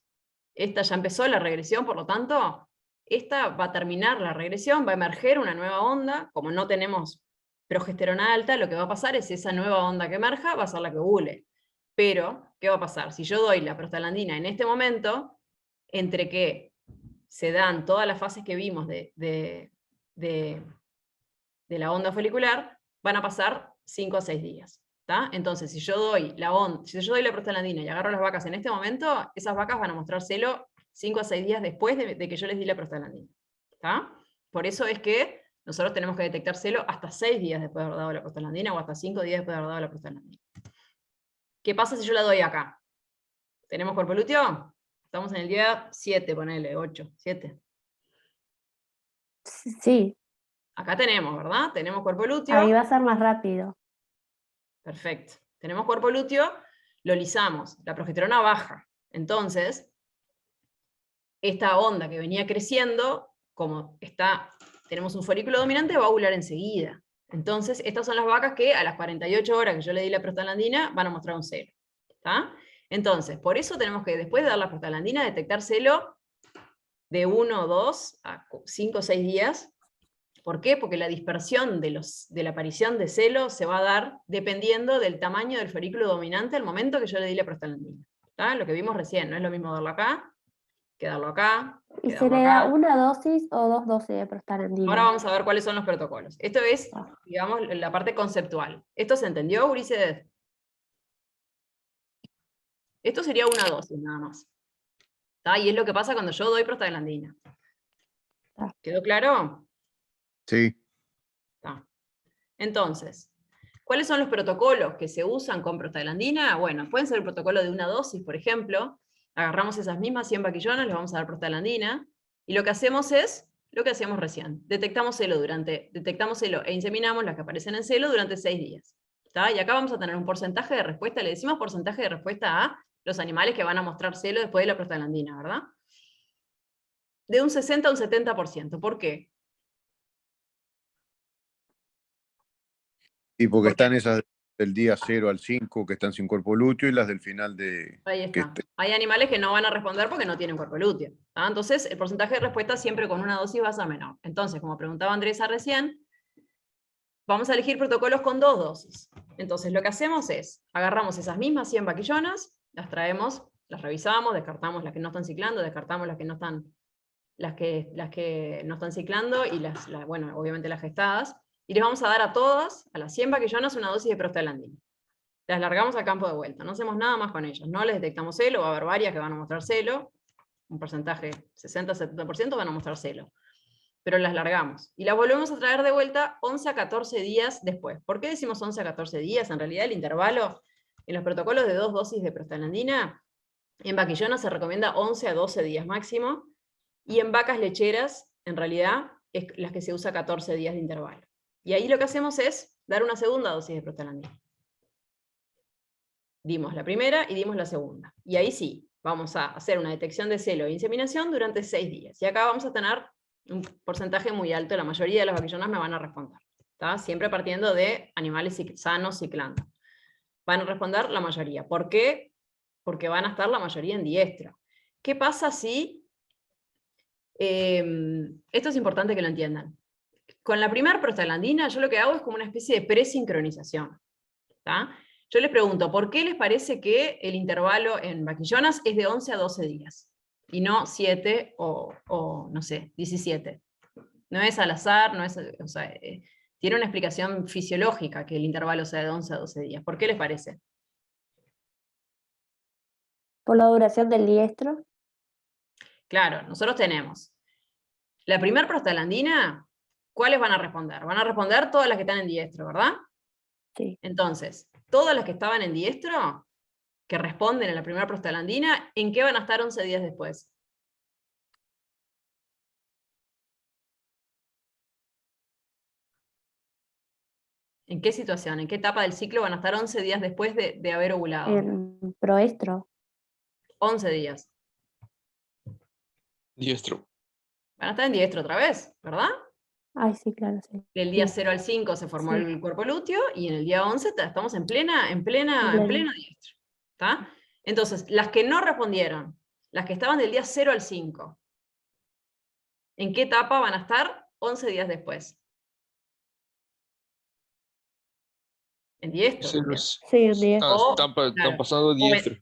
Esta ya empezó la regresión, por lo tanto, esta va a terminar la regresión, va a emerger una nueva onda. Como no tenemos progesterona alta, lo que va a pasar es esa nueva onda que emerja va a ser la que ovule. Pero, ¿qué va a pasar? Si yo doy la prostaglandina en este momento, entre que se dan todas las fases que vimos de la onda folicular, van a pasar 5 a 6 días. ¿Tá? Entonces, si yo doy la prostaglandina y agarro las vacas en este momento, esas vacas van a mostrar celo 5 a 6 días después de que yo les di la prostaglandina. ¿Tá? Por eso es que nosotros tenemos que detectar celo hasta 6 días después de haber dado la prostaglandina o hasta 5 días después de haber dado la prostaglandina. ¿Qué pasa si yo la doy acá? ¿Tenemos cuerpo lúteo? Estamos en el día 7, ponele, 8, 7.
Sí,
Acá tenemos, ¿verdad? Tenemos cuerpo lúteo.
ahí va a ser más rápido.
Perfecto. Tenemos cuerpo lúteo, lo lisamos, la progesterona baja. Entonces, esta onda que venía creciendo, como tenemos un folículo dominante, va a ovular enseguida. Entonces, estas son las vacas que a las 48 horas que yo le di la prostaglandina van a mostrar un celo. ¿Tá? Entonces, por eso tenemos que, después de dar la prostaglandina, detectar celo de 1, 2 a 5 o 6 días. ¿Por qué? Porque la dispersión de la aparición de celo se va a dar dependiendo del tamaño del folículo dominante al momento que yo le di la prostaglandina. ¿Tá? Lo que vimos recién, no es lo mismo darlo acá, que darlo acá,
¿Y
que
se
darlo
le da
acá.
una dosis o 2 dosis de prostaglandina?
Ahora vamos a ver cuáles son los protocolos. Esto es, digamos, la parte conceptual. ¿Esto se entendió, Ulises? Esto sería una dosis nada más. ¿Tá? Y es lo que pasa cuando yo doy prostaglandina. ¿Quedó claro?
Sí.
¿Tá? Entonces, ¿cuáles son los protocolos que se usan con prostaglandina? Bueno, pueden ser el protocolo de una dosis, por ejemplo. Agarramos esas mismas 100 vaquillonas, les vamos a dar prostaglandina, y lo que hacemos es lo que hacíamos recién. Detectamos celo e inseminamos las que aparecen en celo durante 6 días. ¿Tá? Y acá vamos a tener un porcentaje de respuesta, le decimos porcentaje de respuesta a los animales que van a mostrar celo después de la prostaglandina, ¿verdad? De un 60 a un 70%. ¿Por qué?
Y porque
¿Por qué?
están esas del día 0 al 5 que están sin cuerpo lúteo y las del final de...
Ahí
que
está. Hay animales que no van a responder porque no tienen cuerpo lúteo. ¿Tá? Entonces, el porcentaje de respuesta siempre con una dosis va a ser menor. Entonces, como preguntaba Andresa recién, vamos a elegir protocolos con 2 dosis. Entonces, lo que hacemos es, agarramos esas mismas 100 vaquillonas, las traemos, las revisamos, descartamos las que no están ciclando, descartamos las que no están, las que no están ciclando y bueno, obviamente las gestadas, y les vamos a dar a todas, a las 100 vaquillonas, una dosis de prostaglandina. Las largamos al campo de vuelta, no hacemos nada más con ellas, no les detectamos celo, va a haber varias que van a mostrar celo, un porcentaje 60-70% van a mostrar celo, pero las largamos, y las volvemos a traer de vuelta 11 a 14 días después. ¿Por qué decimos 11 a 14 días? En realidad el intervalo, en los protocolos de 2 dosis de prostaglandina, en vaquillonas se recomienda 11 a 12 días máximo, y en vacas lecheras, en realidad, es las que se usa 14 días de intervalo. Y ahí lo que hacemos es dar una segunda dosis de prostaglandina. Dimos la primera y dimos la segunda. Y ahí sí, vamos a hacer una detección de celo e inseminación durante 6 días. Y acá vamos a tener un porcentaje muy alto, la mayoría de las vaquillonas me van a responder. ¿Tá? Siempre partiendo de animales sanos ciclando. Van a responder la mayoría. ¿Por qué? Porque van a estar la mayoría en diestro. ¿Qué pasa si... esto es importante que lo entiendan. Con la primera prostaglandina yo lo que hago es como una especie de presincronización. ¿Tá? Yo les pregunto, ¿por qué les parece que el intervalo en vaquillonas es de 11 a 12 días? Y no 7 o no sé, 17. No es al azar, no es, o sea, tiene una explicación fisiológica que el intervalo sea de 11 a 12 días. ¿Por qué les parece?
Por la duración del diestro.
Claro, nosotros tenemos la primera prostaglandina, ¿cuáles van a responder? Van a responder todas las que están en diestro, ¿verdad?
Sí.
Entonces, todas las que estaban en diestro, que responden a la primera prostaglandina, ¿en qué van a estar 11 días después? ¿En qué situación? ¿En qué etapa del ciclo van a estar 11 días después de haber ovulado?
En proestro.
11 días.
Diestro.
Van a estar en diestro otra vez, ¿verdad?
Ay, sí, claro, sí.
Del día
Sí.
0 al 5 se formó
Sí.
el cuerpo lúteo, y en el día 11 estamos en pleno diestro. ¿Tá? Entonces, las que no respondieron, las que estaban del día 0 al 5, ¿en qué etapa van a estar 11 días después? En diestro.
Sí, en diestro.
Están pasando diestro.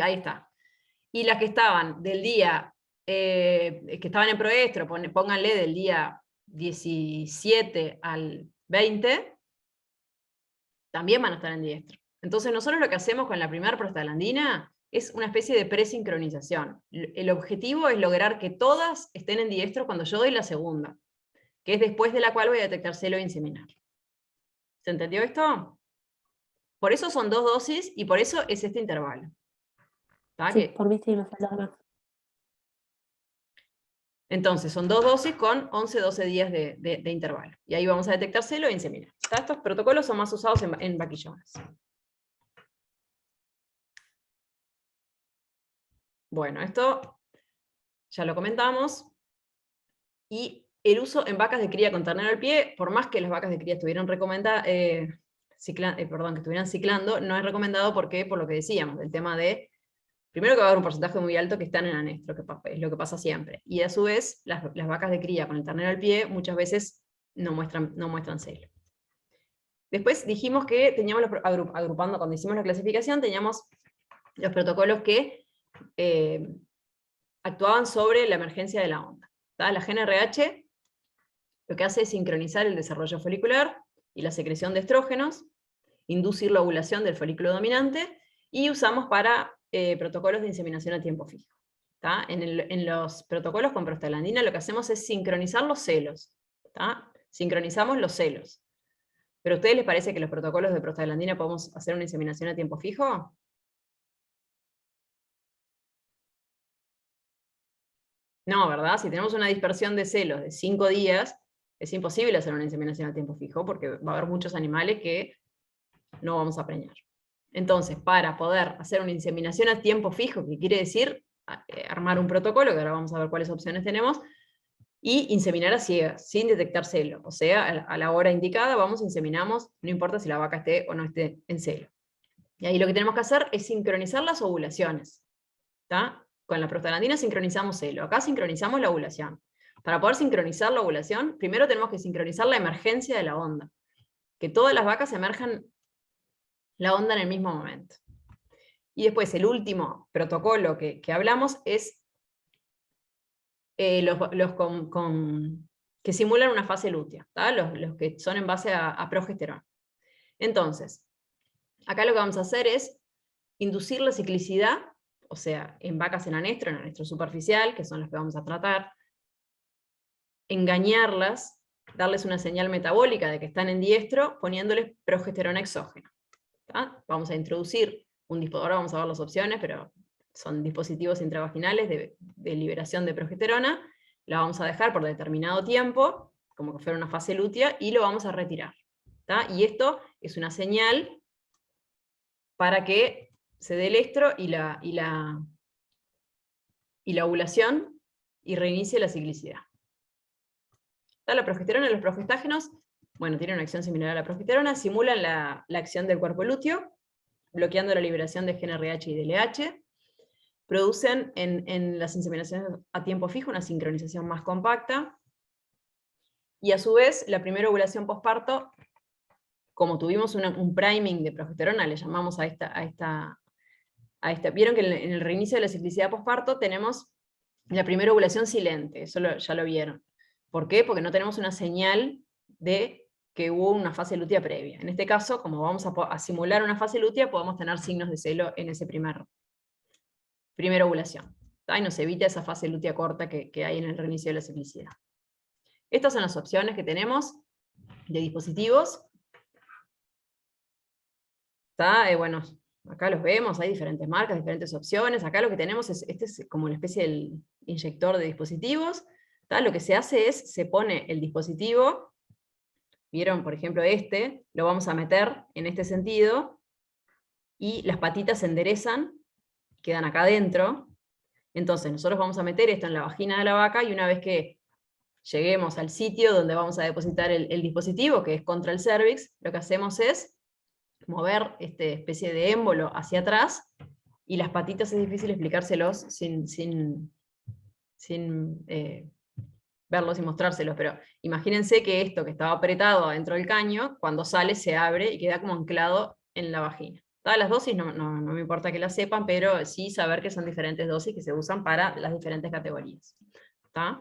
Ahí está. Y las que estaban del día que estaban en proestro, pónganle del día 17 al 20, también van a estar en diestro. Entonces nosotros lo que hacemos con la primera prostaglandina es una especie de presincronización. El objetivo es lograr que todas estén en diestro cuando yo doy la segunda, que es después de la cual voy a detectar celo e inseminar. ¿Se entendió esto? Por eso son 2 dosis y por eso es este intervalo.
Sí, por mí sí me falta más.
Entonces, son 2 dosis con 11-12 días de intervalo. Y ahí vamos a detectar celo e inseminar. Estos protocolos son más usados en vaquillonas. Bueno, esto ya lo comentamos. Y el uso en vacas de cría con ternero al pie, por más que las vacas de cría estuvieran que estuvieran ciclando, no es recomendado porque, por lo que decíamos, del tema de, primero que va a haber un porcentaje muy alto que están en anestro, que es lo que pasa siempre. Y a su vez, las vacas de cría con el ternero al pie muchas veces no muestran celo. Después dijimos que teníamos, agrupando, cuando hicimos la clasificación, teníamos los protocolos que actuaban sobre la emergencia de la onda. La GnRH lo que hace es sincronizar el desarrollo folicular y la secreción de estrógenos, inducir la ovulación del folículo dominante, y usamos para protocolos de inseminación a tiempo fijo. En los protocolos con prostaglandina lo que hacemos es sincronizar los celos. Sincronizamos los celos. ¿Pero a ustedes les parece que los protocolos de prostaglandina podemos hacer una inseminación a tiempo fijo? No, ¿verdad? Si tenemos una dispersión de celos de 5 días, es imposible hacer una inseminación a tiempo fijo, porque va a haber muchos animales que no vamos a preñar. Entonces, para poder hacer una inseminación a tiempo fijo, que quiere decir armar un protocolo, que ahora vamos a ver cuáles opciones tenemos, y inseminar a ciegas, sin detectar celo. O sea, a la hora indicada vamos, inseminamos, no importa si la vaca esté o no esté en celo. Y ahí lo que tenemos que hacer es sincronizar las ovulaciones. Con la prostaglandina sincronizamos celo, acá sincronizamos la ovulación. Para poder sincronizar la ovulación, primero tenemos que sincronizar la emergencia de la onda. Que todas las vacas emerjan la onda en el mismo momento. Y después el último protocolo que hablamos es que simulan una fase lútea, los que son en base a progesterona. Entonces, acá lo que vamos a hacer es inducir la ciclicidad, o sea, en vacas en anestro superficial, que son las que vamos a tratar, engañarlas, darles una señal metabólica de que están en diestro, poniéndoles progesterona exógena. Vamos a introducir un dispositivo, ahora vamos a ver las opciones, pero son dispositivos intravaginales de liberación de progesterona, la vamos a dejar por determinado tiempo, como que fuera una fase lútea, y lo vamos a retirar. Y esto es una señal para que se dé el estro y la ovulación, y reinicie la ciclicidad. La progesterona y los progestágenos, bueno, tienen una acción similar a la progesterona, simulan la acción del cuerpo lúteo, bloqueando la liberación de GnRH y DLH, producen en las inseminaciones a tiempo fijo una sincronización más compacta, y a su vez, la primera ovulación posparto, como tuvimos un priming de progesterona, le llamamos a esta. Vieron que en el reinicio de la ciclicidad posparto tenemos la primera ovulación silente, eso ya lo vieron. ¿Por qué? Porque no tenemos una señal de que hubo una fase lútea previa. En este caso, como vamos a simular una fase lútea, podemos tener signos de celo en ese primera ovulación. Y nos evita esa fase lútea corta que hay en el reinicio de la ciclicidad. Estas son las opciones que tenemos de dispositivos. Bueno, acá los vemos, hay diferentes marcas, diferentes opciones. Acá lo que tenemos este es como una especie de inyector de dispositivos. Lo que se hace es, se pone el dispositivo, vieron, por ejemplo, lo vamos a meter en este sentido, y las patitas se enderezan, quedan acá adentro. Entonces nosotros vamos a meter esto en la vagina de la vaca, y una vez que lleguemos al sitio donde vamos a depositar el dispositivo, que es contra el cervix, lo que hacemos es mover esta especie de émbolo hacia atrás, y las patitas es difícil explicárselos sin verlos y mostrárselos, pero imagínense que esto que estaba apretado adentro del caño, cuando sale se abre y queda como anclado en la vagina. Las dosis no me importa que las sepan, pero sí saber que son diferentes dosis que se usan para las diferentes categorías. ¿Tá?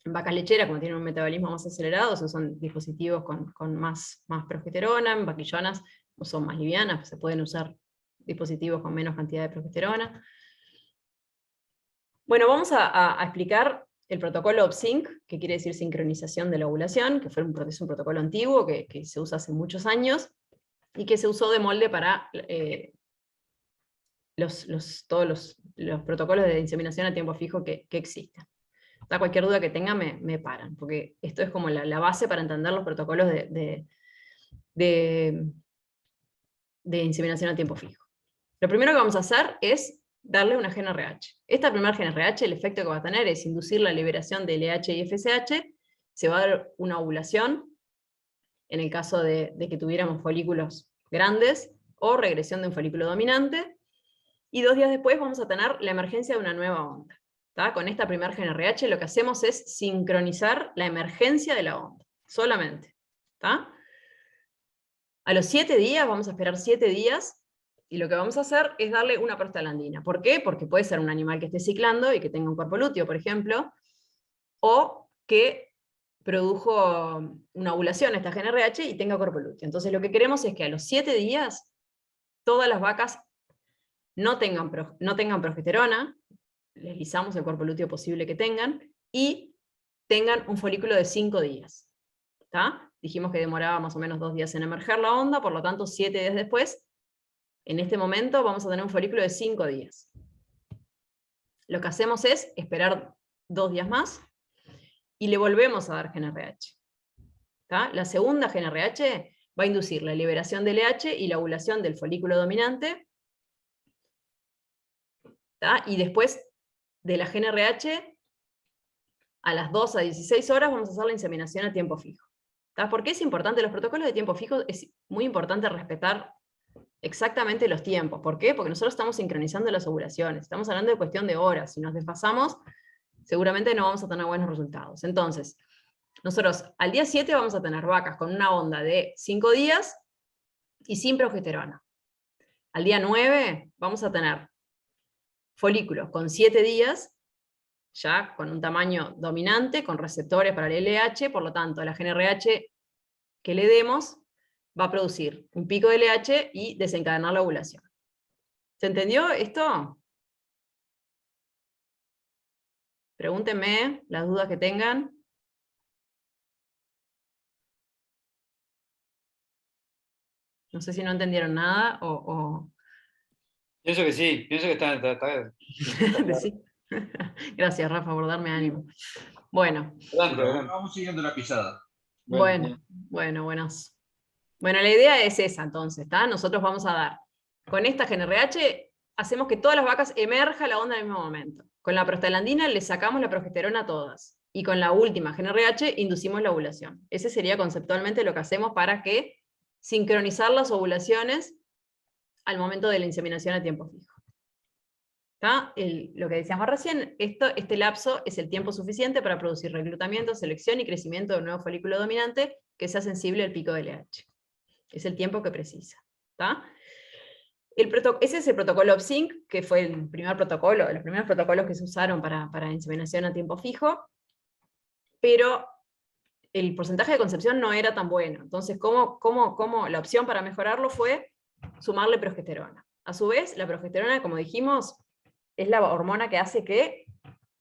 En vacas lecheras, como tienen un metabolismo más acelerado, se usan dispositivos con más progesterona. En vaquillonas son más livianas, se pueden usar dispositivos con menos cantidad de progesterona. Bueno, vamos a explicar el protocolo OPSYNC, que quiere decir sincronización de la ovulación, que es un protocolo antiguo que se usa hace muchos años, y que se usó de molde para todos los protocolos de inseminación a tiempo fijo que existen. Cualquier duda que tengan me paran, porque esto es como la base para entender los protocolos de inseminación a tiempo fijo. Lo primero que vamos a hacer es darle una GnRH. Esta primera GnRH, el efecto que va a tener es inducir la liberación de LH y FSH, se va a dar una ovulación, en el caso de que tuviéramos folículos grandes, o regresión de un folículo dominante, y 2 días después vamos a tener la emergencia de una nueva onda. Con esta primera GnRH lo que hacemos es sincronizar la emergencia de la onda, solamente. A los 7 días, vamos a esperar 7 días, y lo que vamos a hacer es darle una prostaglandina. ¿Por qué? Porque puede ser un animal que esté ciclando y que tenga un cuerpo lúteo, por ejemplo, o que produjo una ovulación esta GnRH y tenga cuerpo lúteo. Entonces lo que queremos es que a los 7 días todas las vacas no tengan progesterona, les lisamos el cuerpo lúteo posible que tengan, y tengan un folículo de 5 días. Dijimos que demoraba más o menos 2 días en emerger la onda, por lo tanto 7 días después, en este momento vamos a tener un folículo de 5 días. Lo que hacemos es esperar 2 días más, y le volvemos a dar GnRH. La segunda GnRH va a inducir la liberación del LH y la ovulación del folículo dominante, y después de la GnRH, a las 2 a 16 horas vamos a hacer la inseminación a tiempo fijo. ¿Por qué es importante? Los protocolos de tiempo fijo es muy importante respetar exactamente los tiempos. ¿Por qué? Porque nosotros estamos sincronizando las ovulaciones, estamos hablando de cuestión de horas. Si nos desfasamos, seguramente no vamos a tener buenos resultados. Entonces, nosotros al día 7 vamos a tener vacas con una onda de 5 días y sin progesterona. Al día 9 vamos a tener folículos con 7 días, ya con un tamaño dominante, con receptores para el LH, por lo tanto la GnRH que le demos va a producir un pico de LH y desencadenar la ovulación. ¿Se entendió esto? Pregúntenme las dudas que tengan. No sé si no entendieron nada o...
Pienso que sí, pienso que está
Sí. Gracias, Rafa, por darme ánimo. Bueno.
Vamos siguiendo la pisada.
Bueno, buenas. Bueno, la idea es esa entonces, Nosotros vamos a dar, con esta GnRH, hacemos que todas las vacas emerja la onda en el mismo momento. Con la prostaglandina le sacamos la progesterona a todas. Y con la última GnRH inducimos la ovulación. Ese sería conceptualmente lo que hacemos para que sincronizar las ovulaciones al momento de la inseminación a tiempo fijo. Lo que decíamos recién, este lapso es el tiempo suficiente para producir reclutamiento, selección y crecimiento de un nuevo folículo dominante que sea sensible al pico de LH. Es el tiempo que precisa. Ese es el protocolo OPSYNC, que fue el primer protocolo, los primeros protocolos que se usaron para inseminación a tiempo fijo, pero el porcentaje de concepción no era tan bueno. Entonces, la opción para mejorarlo fue sumarle progesterona. A su vez, la progesterona, como dijimos, es la hormona que hace que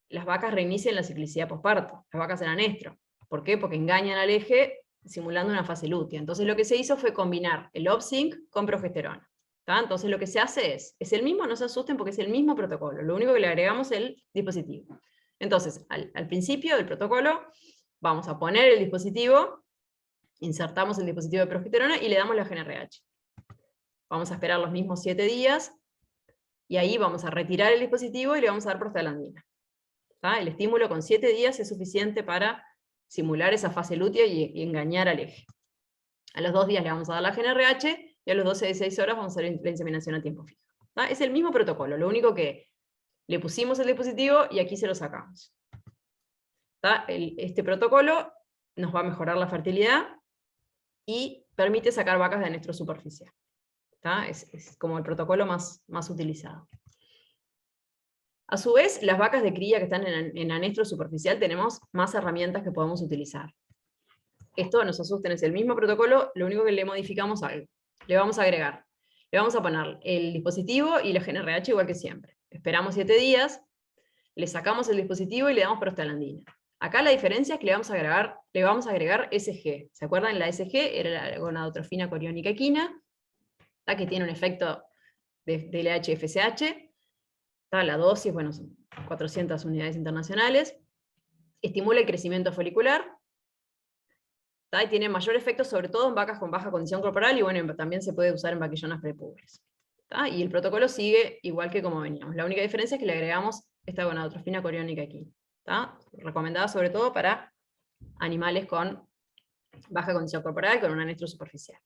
las vacas reinicien la ciclicidad posparto, las vacas en anestro. ¿Por qué? Porque engañan al eje simulando una fase lútea. Entonces lo que se hizo fue combinar el OPSYNC con progesterona. Entonces lo que se hace es el mismo, no se asusten porque es el mismo protocolo, lo único que le agregamos es el dispositivo. Entonces, al principio del protocolo, vamos a poner el dispositivo, insertamos el dispositivo de progesterona y le damos la GnRH. Vamos a esperar los mismos 7 días, y ahí vamos a retirar el dispositivo y le vamos a dar prostaglandina. El estímulo con 7 días es suficiente para simular esa fase lútea y engañar al eje. A los 2 días le vamos a dar la GnRH, y a los 12 de 6 horas vamos a hacer la inseminación a tiempo fijo. Es el mismo protocolo, lo único que le pusimos el dispositivo y aquí se lo sacamos. Este protocolo nos va a mejorar la fertilidad y permite sacar vacas de anestro superficial. ¿tá? Es como el protocolo más utilizado. A su vez, las vacas de cría que están en anestro superficial tenemos más herramientas que podemos utilizar. Esto, no se asusten, es el mismo protocolo, lo único que le modificamos algo. Le vamos a agregar, le vamos a poner el dispositivo y la GnRH igual que siempre. Esperamos 7 días, le sacamos el dispositivo y le damos prostaglandina. Acá la diferencia es que le vamos a agregar SG. ¿Se acuerdan? La SG era la gonadotrofina coriónica equina, que tiene un efecto de LH-FSH. La dosis, bueno, son 400 unidades internacionales. Estimula el crecimiento folicular. Y tiene mayor efecto sobre todo en vacas con baja condición corporal, y bueno, también se puede usar en vaquillonas prepúberes. Y el protocolo sigue igual que como veníamos. La única diferencia es que le agregamos esta gonadotrofina coriónica aquí. Recomendada sobre todo para animales con baja condición corporal, con un anestro superficial.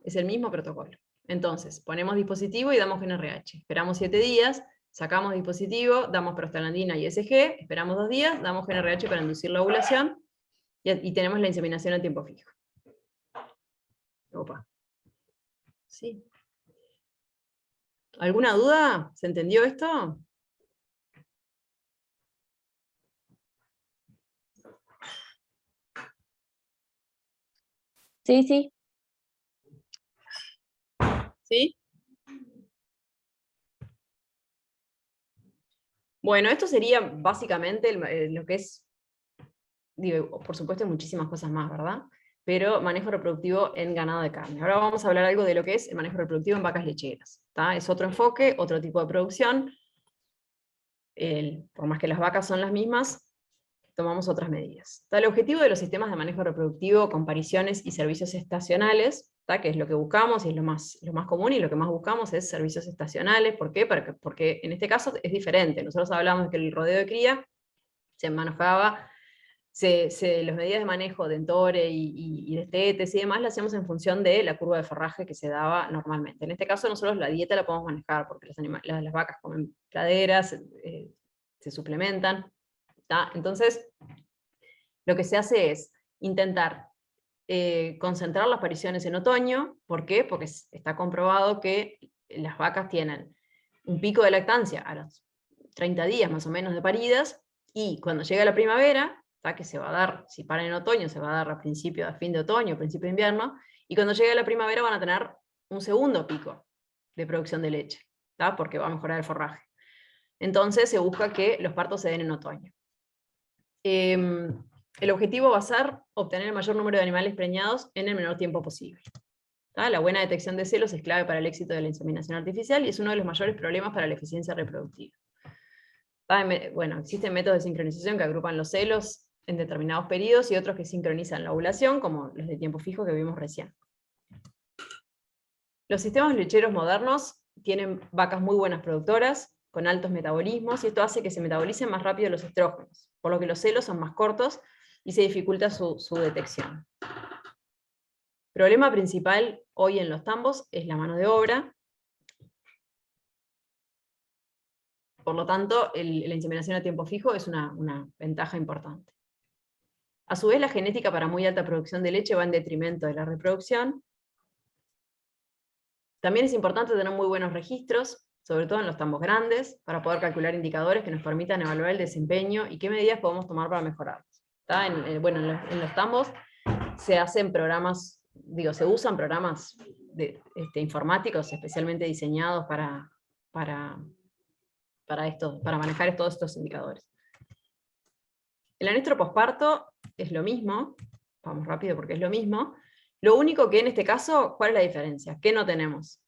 Es el mismo protocolo. Entonces, ponemos dispositivo y damos GnRH. Esperamos 7 días, sacamos dispositivo, damos prostaglandina y SG, esperamos 2 días, damos GnRH para inducir la ovulación, y tenemos la inseminación a tiempo fijo. Opa. Sí. ¿Alguna duda? ¿Se entendió esto?
Sí, sí.
¿Sí? Bueno, esto sería básicamente lo que es, digo, por supuesto hay muchísimas cosas más, ¿verdad? Pero manejo reproductivo en ganado de carne. Ahora vamos a hablar algo de lo que es el manejo reproductivo en vacas lecheras. Es otro enfoque, otro tipo de producción. Por más que las vacas son las mismas, tomamos otras medidas. El objetivo de los sistemas de manejo reproductivo con pariciones y servicios estacionales, que es lo que buscamos y es lo más común, y lo que más buscamos es servicios estacionales. ¿Por qué? Porque en este caso es diferente. Nosotros hablamos de que el rodeo de cría se manejaba, las medidas de manejo de Entore y de tetes y demás las hacemos en función de la curva de forraje que se daba normalmente. En este caso nosotros la dieta la podemos manejar porque las vacas comen praderas, se suplementan. Entonces, lo que se hace es intentar concentrar las pariciones en otoño. ¿Por qué? Porque está comprobado que las vacas tienen un pico de lactancia a los 30 días más o menos de paridas, y cuando llega la primavera, que se va a dar, si paran en otoño, se va a dar a fin de otoño, principio de invierno, y cuando llegue la primavera van a tener un segundo pico de producción de leche, porque va a mejorar el forraje. Entonces se busca que los partos se den en otoño. El objetivo va a ser obtener el mayor número de animales preñados en el menor tiempo posible. La buena detección de celos es clave para el éxito de la inseminación artificial y es uno de los mayores problemas para la eficiencia reproductiva. Bueno, existen métodos de sincronización que agrupan los celos en determinados periodos y otros que sincronizan la ovulación, como los de tiempo fijo que vimos recién. Los sistemas lecheros modernos tienen vacas muy buenas productoras, con altos metabolismos, y esto hace que se metabolicen más rápido los estrógenos, por lo que los celos son más cortos y se dificulta su detección. El problema principal hoy en los tambos es la mano de obra. Por lo tanto, la inseminación a tiempo fijo es una ventaja importante. A su vez, la genética para muy alta producción de leche va en detrimento de la reproducción. También es importante tener muy buenos registros, sobre todo en los tambos grandes, para poder calcular indicadores que nos permitan evaluar el desempeño y qué medidas podemos tomar para mejorarlos. En los tambos se hacen programas, se usan programas informáticos especialmente diseñados para manejar todos estos indicadores. El anestro posparto es lo mismo, vamos rápido porque es lo mismo. Lo único que en este caso, ¿cuál es la diferencia? ¿Qué no tenemos?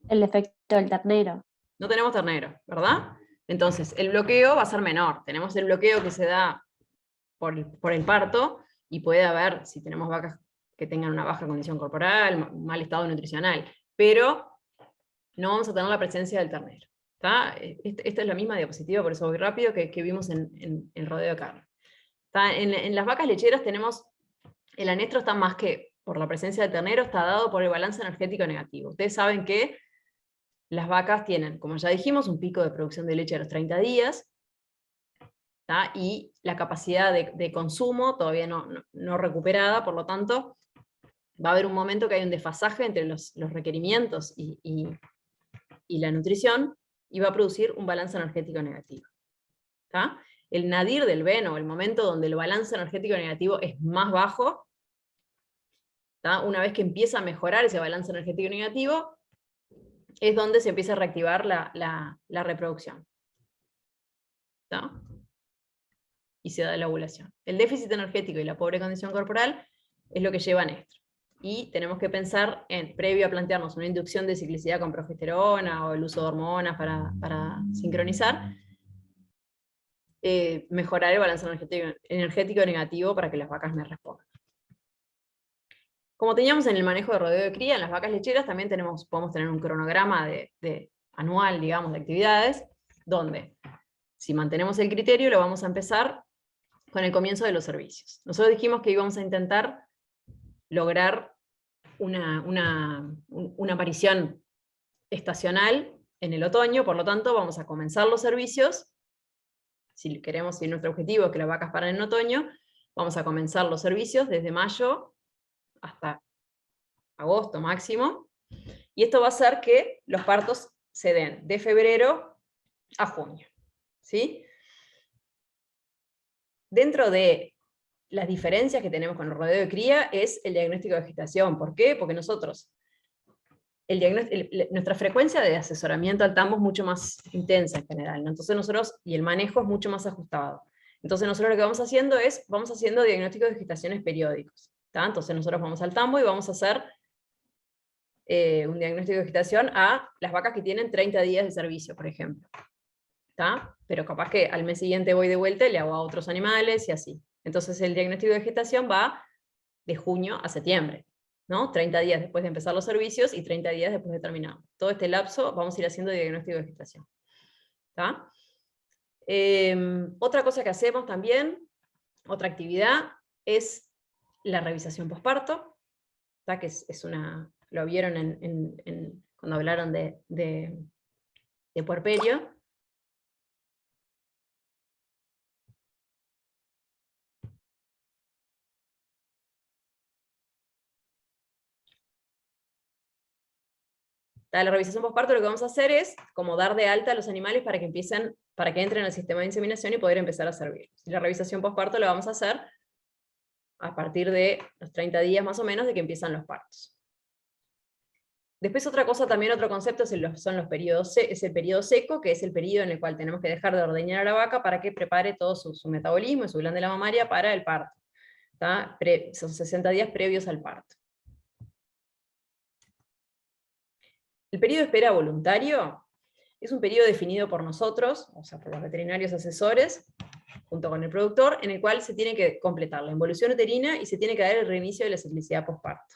El efecto del ternero.
No tenemos ternero, ¿verdad? Entonces, el bloqueo va a ser menor. Tenemos el bloqueo que se da por el parto, y puede haber, si tenemos vacas que tengan una baja condición corporal, mal estado nutricional, pero no vamos a tener la presencia del ternero. Esta es la misma diapositiva, por eso voy rápido, que vimos en el rodeo de carne. En las vacas lecheras tenemos, el anestro está más que por la presencia del ternero, está dado por el balance energético negativo. Ustedes saben que las vacas tienen, como ya dijimos, un pico de producción de leche a los 30 días, y la capacidad de consumo todavía no recuperada, por lo tanto, va a haber un momento que hay un desfasaje entre los requerimientos y la nutrición, y va a producir un balance energético negativo. ¿Tá? El nadir del Ben, o el momento donde el balance energético negativo es más bajo, ¿tá? Una vez que empieza a mejorar ese balance energético negativo, es donde se empieza a reactivar la reproducción. ¿Tá? Y se da la ovulación. El déficit energético y la pobre condición corporal es lo que lleva a esto. Y tenemos que pensar previo a plantearnos una inducción de ciclicidad con progesterona o el uso de hormonas para sincronizar, mejorar el balance energético negativo para que las vacas me respondan. Como teníamos en el manejo de rodeo de cría, en las vacas lecheras también podemos tener un cronograma anual, digamos, de actividades, donde si mantenemos el criterio lo vamos a empezar con el comienzo de los servicios. Nosotros dijimos que íbamos a intentar lograr una aparición estacional en el otoño, por lo tanto vamos a comenzar los servicios. Si nuestro objetivo es que las vacas paren en otoño, vamos a comenzar los servicios desde mayo hasta agosto máximo, y esto va a hacer que los partos se den de febrero a junio. ¿Sí? Dentro de las diferencias que tenemos con el rodeo de cría es el diagnóstico de gestación. ¿Por qué? Porque nosotros, nuestra frecuencia de asesoramiento al tambo es mucho más intensa en general, ¿no? Entonces y el manejo es mucho más ajustado. Entonces nosotros lo que vamos haciendo vamos haciendo diagnósticos de gestaciones periódicos. ¿Tá? Entonces nosotros vamos al tambo y vamos a hacer un diagnóstico de gestación a las vacas que tienen 30 días de servicio, por ejemplo. ¿Tá? Pero capaz que al mes siguiente voy de vuelta y le hago a otros animales y así. Entonces el diagnóstico de gestación va de junio a septiembre, ¿no? 30 días después de empezar los servicios y 30 días después de terminar. Todo este lapso vamos a ir haciendo diagnóstico de gestación. ¿Tá? Otra cosa que hacemos también, otra actividad, es la revisación posparto, ¿tá? Que es lo vieron cuando hablaron de puerperio. La revisación posparto lo que vamos a hacer es como dar de alta a los animales para que entren al sistema de inseminación y poder empezar a servir. Y la revisación posparto la vamos a hacer a partir de los 30 días más o menos de que empiezan los partos. Después otra cosa, también otro concepto, son los periodos, es el periodo seco, que es el periodo en el cual tenemos que dejar de ordeñar a la vaca para que prepare todo su metabolismo y su glándula mamaria para el parto. ¿Tá? Son 60 días previos al parto. El periodo de espera voluntario es un periodo definido por nosotros, o sea, por los veterinarios asesores, junto con el productor, en el cual se tiene que completar la involución uterina y se tiene que dar el reinicio de la ciclicidad posparto.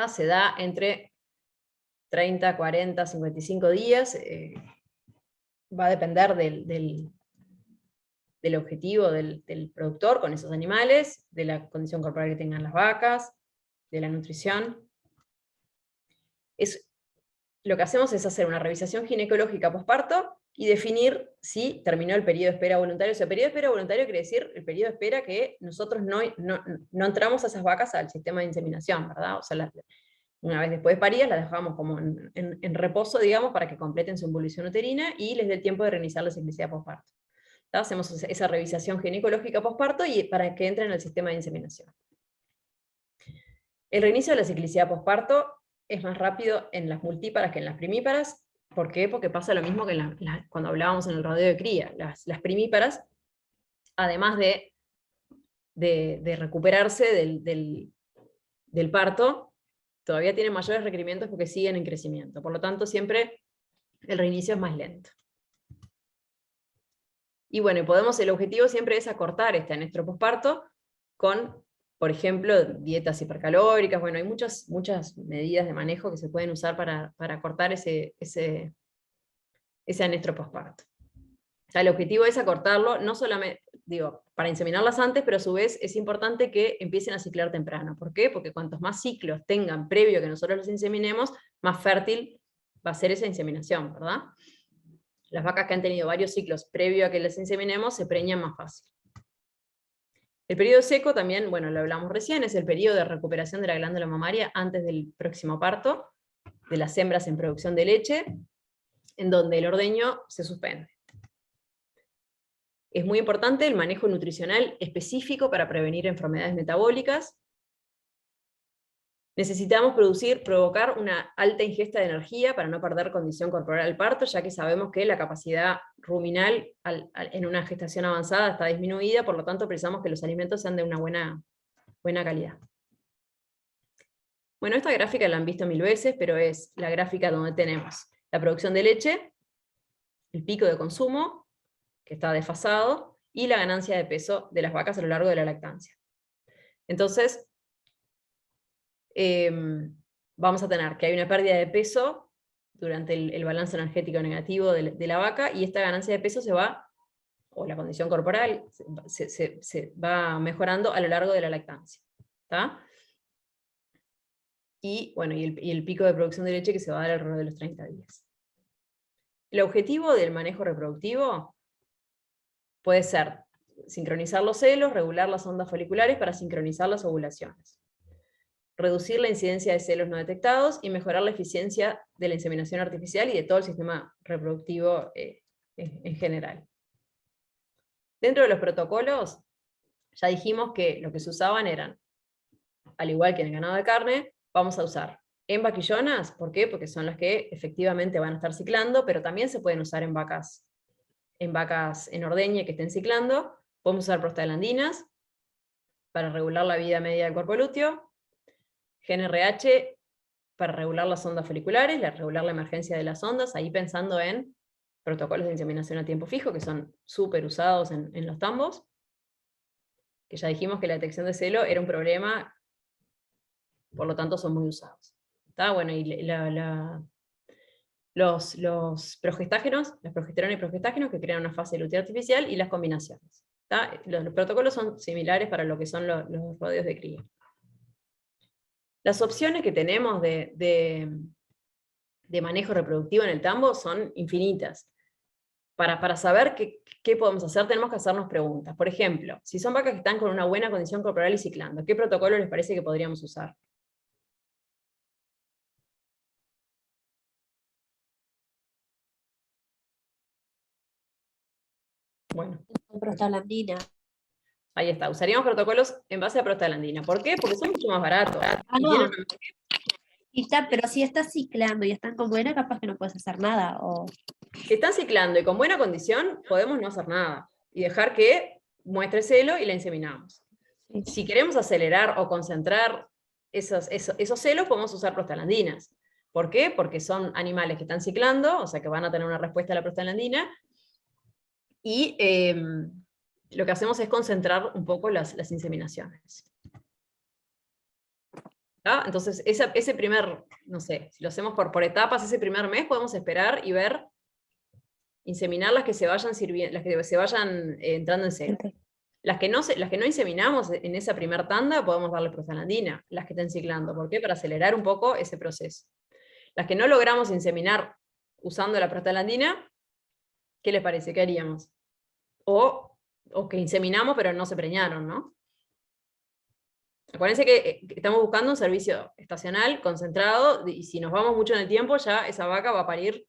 Se da entre 30, 40, 55 días, va a depender del objetivo del productor con esos animales, de la condición corporal que tengan las vacas, de la nutrición. Lo que hacemos es hacer una revisación ginecológica posparto y definir si terminó el periodo de espera voluntario. O sea, el periodo de espera voluntario quiere decir el periodo de espera que nosotros no entramos a esas vacas al sistema de inseminación, ¿verdad? O sea, una vez después de paridas, las dejamos como en reposo, digamos, para que completen su involución uterina y les dé el tiempo de reiniciar la ciclicidad posparto. Hacemos esa revisación ginecológica posparto y para que entren al sistema de inseminación. El reinicio de la ciclicidad posparto es más rápido en las multíparas que en las primíparas. ¿Por qué? Porque pasa lo mismo que cuando hablábamos en el rodeo de cría. Las primíparas, además de recuperarse del parto, todavía tienen mayores requerimientos porque siguen en crecimiento. Por lo tanto, siempre el reinicio es más lento. Y bueno, el objetivo siempre es acortar este anestro posparto con, por ejemplo, dietas hipercalóricas. Bueno, hay muchas medidas de manejo que se pueden usar para acortar ese anestro posparto. O sea, el objetivo es acortarlo, no solamente, para inseminarlas antes, pero a su vez es importante que empiecen a ciclar temprano. ¿Por qué? Porque cuantos más ciclos tengan previo a que nosotros los inseminemos, más fértil va a ser esa inseminación, ¿verdad? Las vacas que han tenido varios ciclos previo a que las inseminemos se preñan más fácil. El periodo seco también, bueno, lo hablamos recién, es el periodo de recuperación de la glándula mamaria antes del próximo parto, de las hembras en producción de leche, en donde el ordeño se suspende. Es muy importante el manejo nutricional específico para prevenir enfermedades metabólicas. Necesitamos provocar una alta ingesta de energía para no perder condición corporal al parto, ya que sabemos que la capacidad ruminal en una gestación avanzada está disminuida, por lo tanto precisamos que los alimentos sean de una buena calidad. Bueno, esta gráfica la han visto 1000 veces, pero es la gráfica donde tenemos la producción de leche, el pico de consumo, que está desfasado, y la ganancia de peso de las vacas a lo largo de la lactancia. Entonces, vamos a tener que hay una pérdida de peso durante el balance energético negativo de la vaca, y esta ganancia de peso se va, o la condición corporal, se va mejorando a lo largo de la lactancia. ¿Está? Y, bueno, y el pico de producción de leche que se va a dar alrededor de los 30 días. El objetivo del manejo reproductivo puede ser sincronizar los celos, regular las ondas foliculares para sincronizar las ovulaciones, reducir la incidencia de celos no detectados y mejorar la eficiencia de la inseminación artificial y de todo el sistema reproductivo en general. Dentro de los protocolos, ya dijimos que lo que se usaban eran, al igual que en el ganado de carne, vamos a usar en vaquillonas. ¿Por qué? Porque son las que efectivamente van a estar ciclando, pero también se pueden usar en vacas en ordeñe que estén ciclando. Podemos usar prostaglandinas para regular la vida media del cuerpo lúteo, GnRH para regular las ondas foliculares, regular la emergencia de las ondas, ahí pensando en protocolos de inseminación a tiempo fijo, que son súper usados en los tambos, que ya dijimos que la detección de celo era un problema, por lo tanto son muy usados. ¿Está? Bueno, y los progestágenos, la progesterona y progestágenos, que crean una fase luteal artificial, y las combinaciones. ¿Está? Los protocolos son similares para lo que son los rodeos de cría. Las opciones que tenemos de manejo reproductivo en el tambo son infinitas. Para saber qué podemos hacer, tenemos que hacernos preguntas. Por ejemplo, si son vacas que están con una buena condición corporal y ciclando, ¿qué protocolo les parece que podríamos usar? Bueno.
Prostaglandina.
Ahí está, usaríamos protocolos en base a prostaglandina. ¿Por qué? Porque son mucho más baratos.
No. Pero si estás ciclando y están con buena, capaz que no puedes hacer nada.
Si están ciclando y con buena condición, podemos no hacer nada. Y dejar que muestre celo y la inseminamos. Sí. Si queremos acelerar o concentrar esos celos, podemos usar prostaglandinas. ¿Por qué? Porque son animales que están ciclando, o sea que van a tener una respuesta a la prostaglandina, y lo que hacemos es concentrar un poco las inseminaciones. ¿Ah? Entonces, ese primer, no sé, si lo hacemos por etapas, ese primer mes podemos esperar y ver, inseminar las que se vayan entrando en celo. Okay. Las que no inseminamos en esa primera tanda, podemos darle prostaglandina, las que estén ciclando. ¿Por qué? Para acelerar un poco ese proceso. Las que no logramos inseminar usando la prostaglandina, ¿qué les parece? ¿Qué haríamos? O que inseminamos pero no se preñaron, ¿no? Acuérdense que estamos buscando un servicio estacional, concentrado, y si nos vamos mucho en el tiempo, ya esa vaca va a parir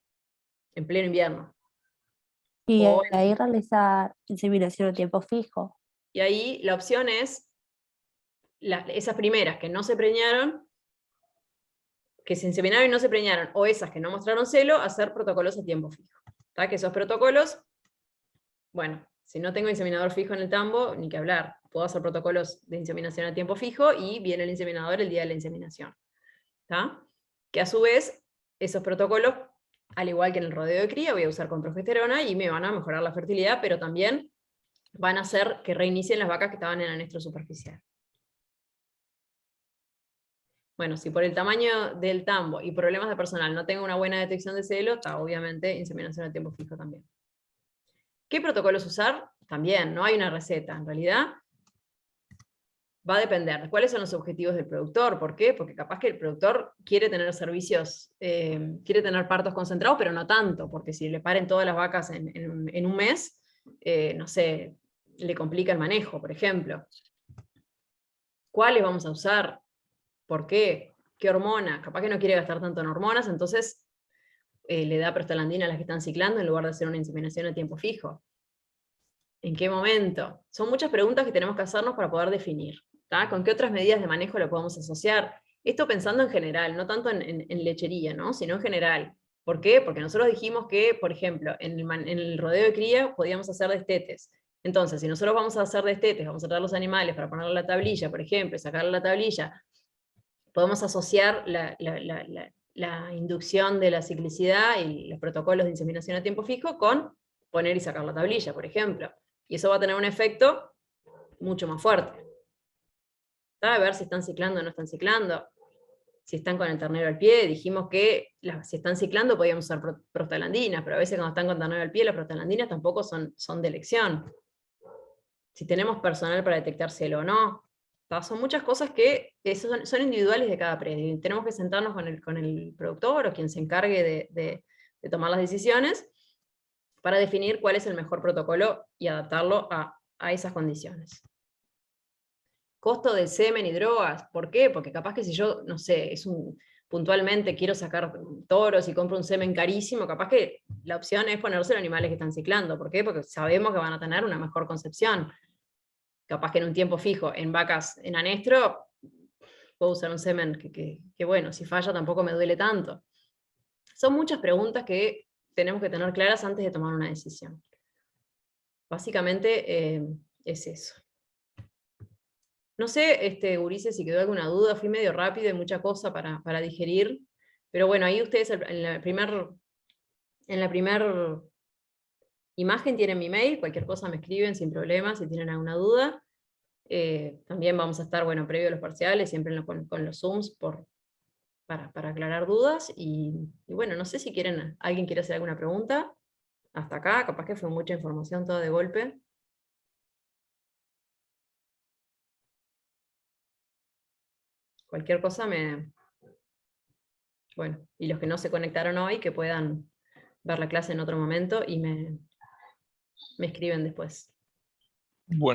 en pleno invierno.
Y ahí realizar inseminación a tiempo fijo.
Y ahí la opción es, esas primeras que no se preñaron, que se inseminaron y no se preñaron, o esas que no mostraron celo, hacer protocolos a tiempo fijo. ¿Está? Que esos protocolos, bueno, si no tengo inseminador fijo en el tambo, ni que hablar. Puedo hacer protocolos de inseminación a tiempo fijo y viene el inseminador el día de la inseminación. ¿Está? Que a su vez, esos protocolos, al igual que en el rodeo de cría, voy a usar con progesterona y me van a mejorar la fertilidad, pero también van a hacer que reinicien las vacas que estaban en anestro superficial. Bueno, si por el tamaño del tambo y problemas de personal no tengo una buena detección de celo, está obviamente inseminación a tiempo fijo también. ¿Qué protocolos usar? También, no hay una receta. En realidad, va a depender de cuáles son los objetivos del productor. ¿Por qué? Porque capaz que el productor quiere tener servicios, quiere tener partos concentrados, pero no tanto, porque si le paren todas las vacas en un mes, no sé, le complica el manejo, por ejemplo. ¿Cuáles vamos a usar? ¿Por qué? ¿Qué hormona? Capaz que no quiere gastar tanto en hormonas, entonces le da prostaglandina a las que están ciclando en lugar de hacer una inseminación a tiempo fijo. ¿En qué momento? Son muchas preguntas que tenemos que hacernos para poder definir. ¿Tá? ¿Con qué otras medidas de manejo lo podemos asociar? Esto pensando en general, no tanto en lechería, ¿no? Sino en general. ¿Por qué? Porque nosotros dijimos que, por ejemplo, en el rodeo de cría podíamos hacer destetes. Entonces, si nosotros vamos a hacer destetes, vamos a traer los animales para ponerle la tablilla, por ejemplo, y sacarle la tablilla, podemos asociar la inducción de la ciclicidad y los protocolos de inseminación a tiempo fijo con poner y sacar la tablilla, por ejemplo. Y eso va a tener un efecto mucho más fuerte. A ver si están ciclando o no están ciclando. Si están con el ternero al pie, dijimos que si están ciclando podíamos usar prostaglandinas, pero a veces cuando están con ternero al pie las prostaglandinas tampoco son de elección. Si tenemos personal para detectar celo o no. Son muchas cosas que son individuales de cada predio. Y tenemos que sentarnos con el productor o quien se encargue de tomar las decisiones para definir cuál es el mejor protocolo y adaptarlo a esas condiciones. Costo del semen y drogas, ¿por qué? Porque capaz que si yo, no sé, puntualmente quiero sacar toros y compro un semen carísimo, capaz que la opción es ponerse los animales que están ciclando. ¿Por qué? Porque sabemos que van a tener una mejor concepción. Capaz que en un tiempo fijo, en vacas en anestro, puedo usar un semen que bueno, si falla tampoco me duele tanto. Son muchas preguntas que tenemos que tener claras antes de tomar una decisión. Básicamente es eso. No sé, Ulises, si quedó alguna duda, fui medio rápido y mucha cosa para digerir, pero bueno, ahí ustedes en la primer imagen tienen mi mail, cualquier cosa me escriben sin problema si tienen alguna duda. También vamos a estar, bueno, previo a los parciales, siempre con los Zooms para aclarar dudas, y bueno, no sé si alguien quiere hacer alguna pregunta, hasta acá, capaz que fue mucha información todo de golpe. Cualquier cosa bueno, y los que no se conectaron hoy, que puedan ver la clase en otro momento, y me escriben después.
Bueno.